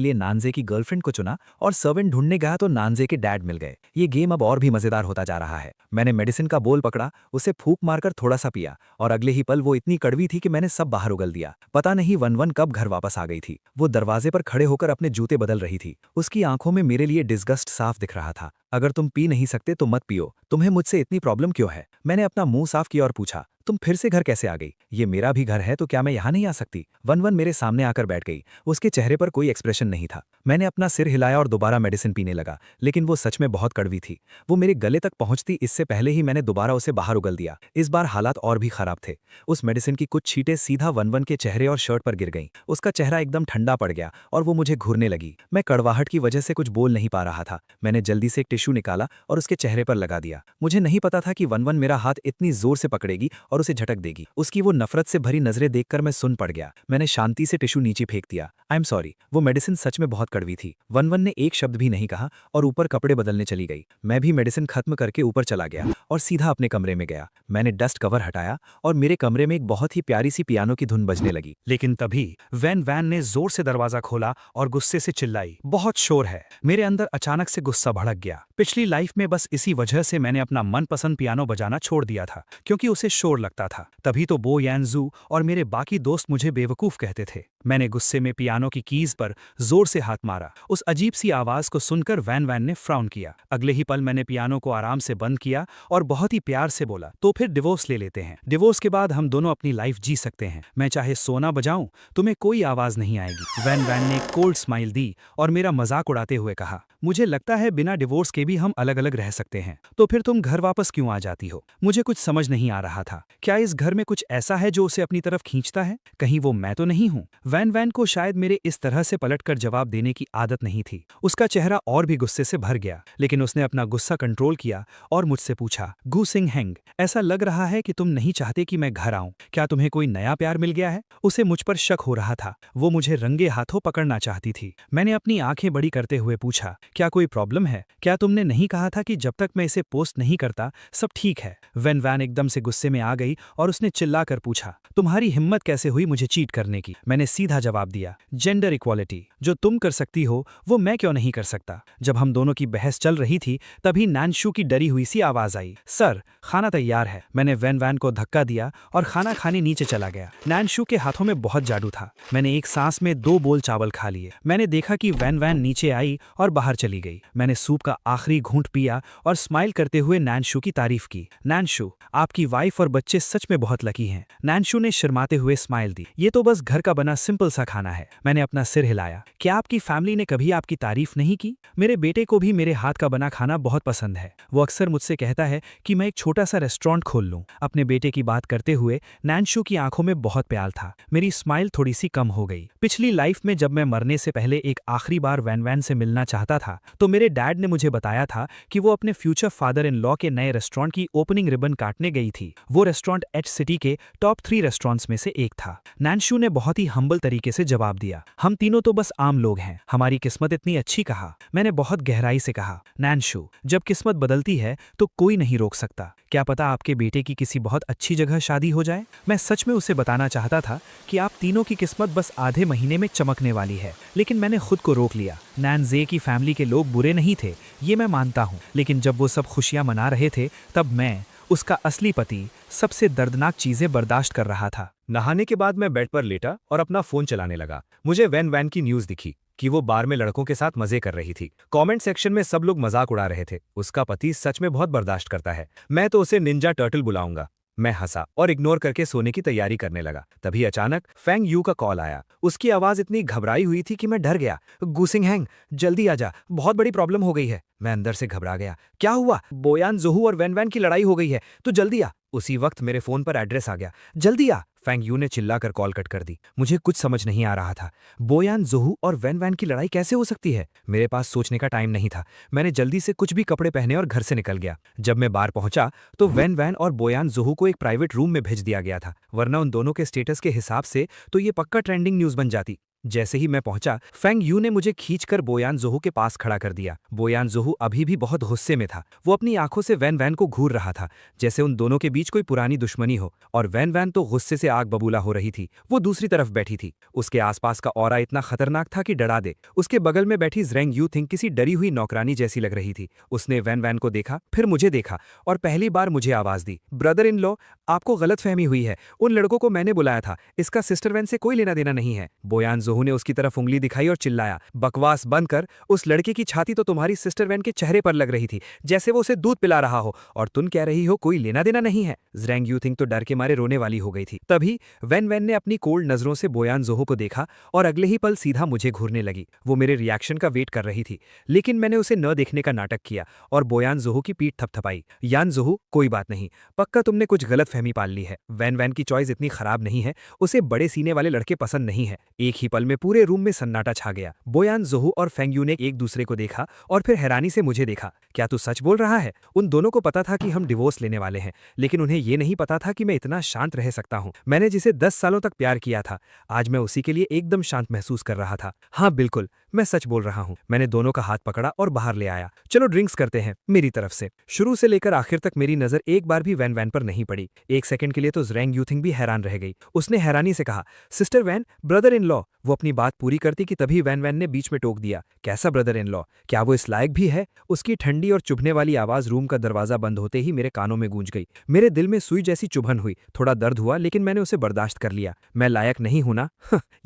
लिए नानजे की गर्लफ्रेंड को चुना और सर्वेंट ढूंढने गया तो नानजे के डैड मिल गए। ये गेम अब और भी मजेदार होता जा रहा है। मैंने मेडिसिन का बोल पकड़ा, उसे फूंक मारकर थोड़ा सा पिया और अगले ही पल वो इतनी कड़वी थी कि मैंने सब बाहर उगल दिया। पता नहीं वन कब घर वापस आ गई थी। वो दरवाजे पर खड़े होकर अपने जूते बदल रही थी। उसकी आंखों में मेरे लिए डिस्गस्ट साफ दिख रहा था। अगर तुम पी नहीं सकते तो मत पियो, तुम्हें मुझसे इतनी प्रॉब्लम क्यों है? मैंने अपना मुंह साफ किया और पूछा, तुम फिर से घर कैसे आ गई? ये मेरा भी घर है तो क्या मैं यहाँ नहीं आ सकती? वन मेरे सामने आकर बैठ गई। उसके चेहरे पर कोई एक्सप्रेशन नहीं था। मैंने अपना सिर हिलाया और दोबारा मेडिसिन पीने लगा, लेकिन वो सच में बहुत कड़वी थी। वो मेरे गले तक पहुंचती इससे पहले ही मैंने दोबारा उसे बाहर उगल दिया। इस बार हालात और भी खराब थे। उस मेडिसिन की कुछ छींटें सीधा वन के चेहरे और शर्ट पर गिर गईं। उसका चेहरा एकदम ठंडा पड़ गया और वो मुझे घूरने लगी। मैं कड़वाहट की वजह से कुछ बोल नहीं पा रहा था। मैंने जल्दी से एक टिश्यू निकाला और उसके चेहरे पर लगा दिया। मुझे नहीं पता था कि वन मेरा हाथ इतनी जोर से पकड़ेगी और उसे झटक देगी। उसकी वो नफरत से भरी नजरें देखकर मैं सुन पड़ गया। मैंने शांति से टिश्यू नीचे फेंक दिया। I am sorry. वो मेडिसिन सच में बहुत कड़वी थी। वन ने एक शब्द भी नहीं कहा और ऊपर कपड़े बदलने चली गई। मैं भी मेडिसिन खत्म करके ऊपर चला गया और सीधा अपने कमरे में गया। मैंने डस्ट कवर हटाया और मेरे कमरे में एक बहुत ही प्यारी सी पियानो की धुन बजने लगी। लेकिन तभी वैन ने जोर से दरवाजा खोला और गुस्से से चिल्लाई, बहुत शोर है। मेरे अंदर अचानक से गुस्सा भड़क गया। पिछली लाइफ में बस इसी वजह से मैंने अपना मनपसंद पियानो बजाना छोड़ दिया था, क्योंकि उसे शोर लगता था। तभी तो बो यानजू और मेरे बाकी दोस्त मुझे बेवकूफ कहते थे। मैंने गुस्से में पियानो की कीज पर जोर से हाथ मारा। उस अजीब सी आवाज को सुनकर वैन ने फ्राउन किया। अगले ही पल मैंने पियानो को आराम से बंद किया और बहुत ही प्यार से बोला, तो फिर डिवोर्स ले लेते हैं। डिवोर्स के बाद हम दोनों अपनी लाइफ जी सकते हैं। मैं चाहे सोना बजाऊं, तुम्हें कोई आवाज नहीं आएगी। वैन ने कोल्ड स्माइल दी और मेरा मजाक उड़ाते हुए कहा, मुझे लगता है बिना डिवोर्स के भी हम अलग अलग रह सकते हैं। तो फिर तुम घर वापस क्यों आ जाती हो? मुझे कुछ समझ नहीं आ रहा था। क्या इस घर में कुछ ऐसा है जो उसे अपनी तरफ खींचता है? कहीं वो मैं तो नहीं हूं? वैन को शायद मेरे इस तरह से पलटकर जवाब देने की आदत नहीं थी। उसका चेहरा और भी गुस्से से भर गया, लेकिन उसने अपना गुस्सा कंट्रोल किया और मुझसे पूछा, गु सिंग हैंग, ऐसा लग रहा है कि तुम नहीं चाहते कि मैं घर आऊं। क्या तुम्हें कोई नया प्यार मिल गया है? उसे मुझ पर शक हो रहा था। वो मुझे रंगे हाथों पकड़ना चाहती थी। मैंने अपनी आंखें बड़ी करते हुए पूछा, क्या कोई प्रॉब्लम है? क्या तुमने नहीं कहा था कि जब तक मैं इसे पोस्ट नहीं करता सब ठीक है? वैन एकदम से गुस्से में आ गई और उसने चिल्लाकर पूछा, तुम्हारी हिम्मत कैसे हुई मुझे चीट करने की? मैंने सीधा जवाब दिया, जेंडर इक्वालिटी। जो तुम कर सकती हो वो मैं क्यों नहीं कर सकता? जब हम दोनों की बहस चल रही थी तभी नानशू की डरी हुई सी आवाज आई, सर खाना तैयार है। मैंने वैन को धक्का दिया और खाना खाने नीचे चला गया। नानशू के हाथों में बहुत जादू था। मैंने एक सांस में 2 बोल चावल खा लिए। मैंने देखा कि वैन नीचे आई और बाहर चली गई। मैंने सूप का आखिरी घूंट पिया और स्माइल करते हुए नानशू की तारीफ की। नानशू, आपकी वाइफ और बच्चे सच में बहुत लकी हैं। नानशू ने शर्माते हुए स्माइल दी। ये तो बस घर का बना सिंपल सा खाना है। मैंने अपना सिर हिलाया। क्या आपकी फैमिली ने कभी आपकी तारीफ नहीं की? मेरे बेटे को भी मेरे हाथ का बना खाना बहुत पसंद है। वो अक्सर मुझसे कहता है कि मैं एक छोटा सा रेस्टोरेंट खोल लूं। अपने बेटे की बात करते हुए नानशू की आंखों में बहुत प्यार था। मेरी स्माइल थोड़ी सी कम हो गई। पिछली लाइफ में जब मैं मरने से पहले एक आखिरी बार वैन से मिलना चाहता था तो मेरे डैड ने मुझे बताया था कि वो अपने फ्यूचर फादर इन लॉ के नए रेस्टोरेंट की ओपनिंग रिबन काटने गई थी। वो रेस्टोरेंट एच सिटी के टॉप 3 रेस्टोरेंट्स में से एक था। नानशू ने बहुत ही हम्बल तरीके से जवाब दिया, हम तीनों तो बस आम लोग हैं, हमारी किस्मत इतनी अच्छी। कहा। मैंने बहुत गहराई से कहा, नानशू, जब किस्मत बदलती है तो कोई नहीं रोक सकता। क्या पता आपके बेटे की किसी बहुत अच्छी जगह शादी हो जाए। मैं सच में उसे बताना चाहता था कि आप तीनों की किस्मत बस आधे महीने में चमकने वाली है, लेकिन मैंने खुद को रोक लिया। नैनजे की फैमिली के लोग बुरे नहीं थे, ये मैं मानता हूँ, लेकिन जब वो सब खुशियां मना रहे थे तब मैं, उसका असली पति, सबसे दर्दनाक चीजें बर्दाश्त कर रहा था। नहाने के बाद मैं बेड पर लेटा और अपना फोन चलाने लगा। मुझे वैन की न्यूज दिखी कि वो बार में लड़कों के साथ मजे कर रही थी। कमेंट सेक्शन में सब लोग मजाक उड़ा रहे थे। उसका पति सच में बहुत बर्दाश्त करता है। मैं तो उसे निंजा टर्टल बुलाऊंगा। मैं हंसा और इग्नोर करके सोने की तैयारी करने लगा। तभी अचानक फेंग यू का कॉल आया। उसकी आवाज इतनी घबराई हुई थी कि मैं डर गया। गुसिंग हैंग, जल्दी आजा, बहुत बड़ी प्रॉब्लम हो गई है। मैं अंदर से घबरा गया। क्या हुआ? बोयान जोहू और वैन वैन की लड़ाई हो गई है, तो जल्दी आ। उसी वक्त मेरे फोन पर एड्रेस आ गया। जल्दी आ। फेंग यू ने चिल्लाकर कॉल कट कर दी। मुझे कुछ समझ नहीं आ रहा था। बोयान जोहू और वैन वैन की लड़ाई कैसे हो सकती है? मेरे पास सोचने का टाइम नहीं था। मैंने जल्दी से कुछ भी कपड़े पहने और घर से निकल गया। जब मैं बाहर पहुंचा तो वैन वैन और बोयान जोहू को एक प्राइवेट रूम में भेज दिया गया था, वरना उन दोनों के स्टेटस के हिसाब से तो ये पक्का ट्रेंडिंग न्यूज बन जाती। जैसे ही मैं पहुंचा, फेंग यू ने मुझे खींचकर बोयान जोहू के पास खड़ा कर दिया। बोयान जोहू अभी भी बहुत गुस्से में था। वो अपनी आंखों से वैन वैन को घूर रहा था, जैसे उन दोनों के बीच कोई पुरानी दुश्मनी हो। और वैन वैन तो गुस्से से आग बबूला हो रही थी। वो दूसरी तरफ बैठी थी। उसके आसपास का ऑरा इतना खतरनाक था कि डरा दे। उसके बगल में बैठी ज़रेंग यू थिंग किसी डरी हुई नौकरानी जैसी लग रही थी। उसने वैन वैन को देखा, फिर मुझे देखा और पहली बार मुझे आवाज दी। ब्रदर इन लॉ, आपको गलतफहमी हुई है। उन लड़कों को मैंने बुलाया था। इसका सिस्टर वैन से कोई लेना देना नहीं है। बोयान जोहू ने उसकी तरफ उंगली दिखाई और चिल्लाया, बकवास बंद कर। उस लड़के की छाती तो तुम्हारी सिस्टर वैन के चेहरे पर लग रही थी, जैसे वो उसे दूध पिला रहा हो, और तुम कह रही हो कोई लेना देना नहीं है। ज़रेंग यू थिंग तो डर के मारे रोने वाली हो गई थी। तभी वैन वैन ने अपनी कोल्ड नजरों से बोयान जोहू को देखा और अगले ही पल सीधा मुझे घूरने लगी। वो मेरे रिएक्शन का वेट कर रही थी, लेकिन मैंने उसे न देखने का नाटक किया और बोयान जोहू की पीठ थपथपाई। यान जोहू, कोई बात नहीं, पक्का तुमने कुछ गलतफहमी पाल ली है। वैन वैन की चॉइस इतनी खराब नहीं है। उसे बड़े सीने वाले लड़के पसंद नहीं है। एक ही पल में पूरे रूम में सन्नाटा छा गया। बोयान जोहू और फेंग यू ने एक दूसरे को देखा और फिर हैरानी से मुझे देखा। क्या तू सच बोल रहा है? उन दोनों को पता था कि हम डिवोर्स लेने वाले हैं, लेकिन उन्हें यह नहीं पता था कि मैं इतना शांत रह सकता हूं। मैंने जिसे 10 सालों तक प्यार किया था, आज मैं उसी के लिए एकदम शांत महसूस कर रहा था। हाँ बिल्कुल, मैं सच बोल रहा हूं। मैंने दोनों का हाथ पकड़ा और बाहर ले आया। चलो ड्रिंक्स करते हैं, मेरी तरफ से। शुरू से लेकर आखिर तक मेरी नजर एक बार भी वैन वैन पर नहीं पड़ी। एक सेकंड के लिए तो ज़रेंग यू थिंग भी हैरान रह गई। उसने हैरानी से कहा, सिस्टर वैन, ब्रदर इन लॉ। वो अपनी बात पूरी करती कि तभी वैन वैन ने बीच में टोक दिया, कैसा ब्रदर इन लॉ? क्या वो इस लायक भी है? उसकी ठंडी और चुभने वाली आवाज रूम का दरवाजा बंद होते ही मेरे कानों में गूंज गई। मेरे दिल में सुई जैसी चुभन हुई। थोड़ा दर्द हुआ, लेकिन मैंने उसे बर्दाश्त कर लिया। मैं लायक नहीं हूं ना?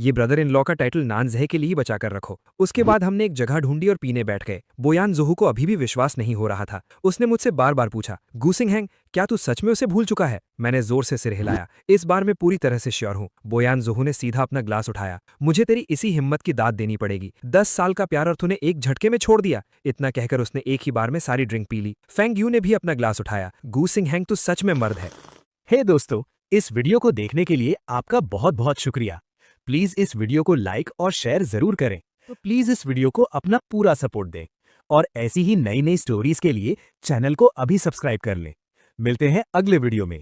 ये ब्रदर इन लॉ का टाइटल नानज़ह के लिए ही बचा कर रखो। उसके बाद हमने एक जगह ढूंढी और पीने बैठ गए। बोयान जोहू को अभी भी विश्वास नहीं हो रहा था। उसने मुझसे बार बार पूछा, गुसिंग हैंग, क्या तू सच में उसे भूल चुका है? मैंने जोर से सिर हिलाया। इस बार मैं पूरी तरह से श्योर हूं। बोयान जोहू ने सीधा अपना ग्लास उठाया। मुझे तेरी इसी हिम्मत की दाद देनी पड़ेगी। 10 साल का प्यार और तूने एक झटके में छोड़ दिया। इतना कहकर उसने एक ही बार में सारी ड्रिंक पी ली। फेंग यू ने भी अपना ग्लास उठाया। गुसिंग हैंग, तू सच में मर्द है। हे दोस्तों, इस वीडियो को देखने के लिए आपका बहुत बहुत शुक्रिया। प्लीज इस वीडियो को लाइक और शेयर जरूर करें। तो प्लीज इस वीडियो को अपना पूरा सपोर्ट दें और ऐसी ही नई नई स्टोरीज के लिए चैनल को अभी सब्सक्राइब कर लें। मिलते हैं अगले वीडियो में।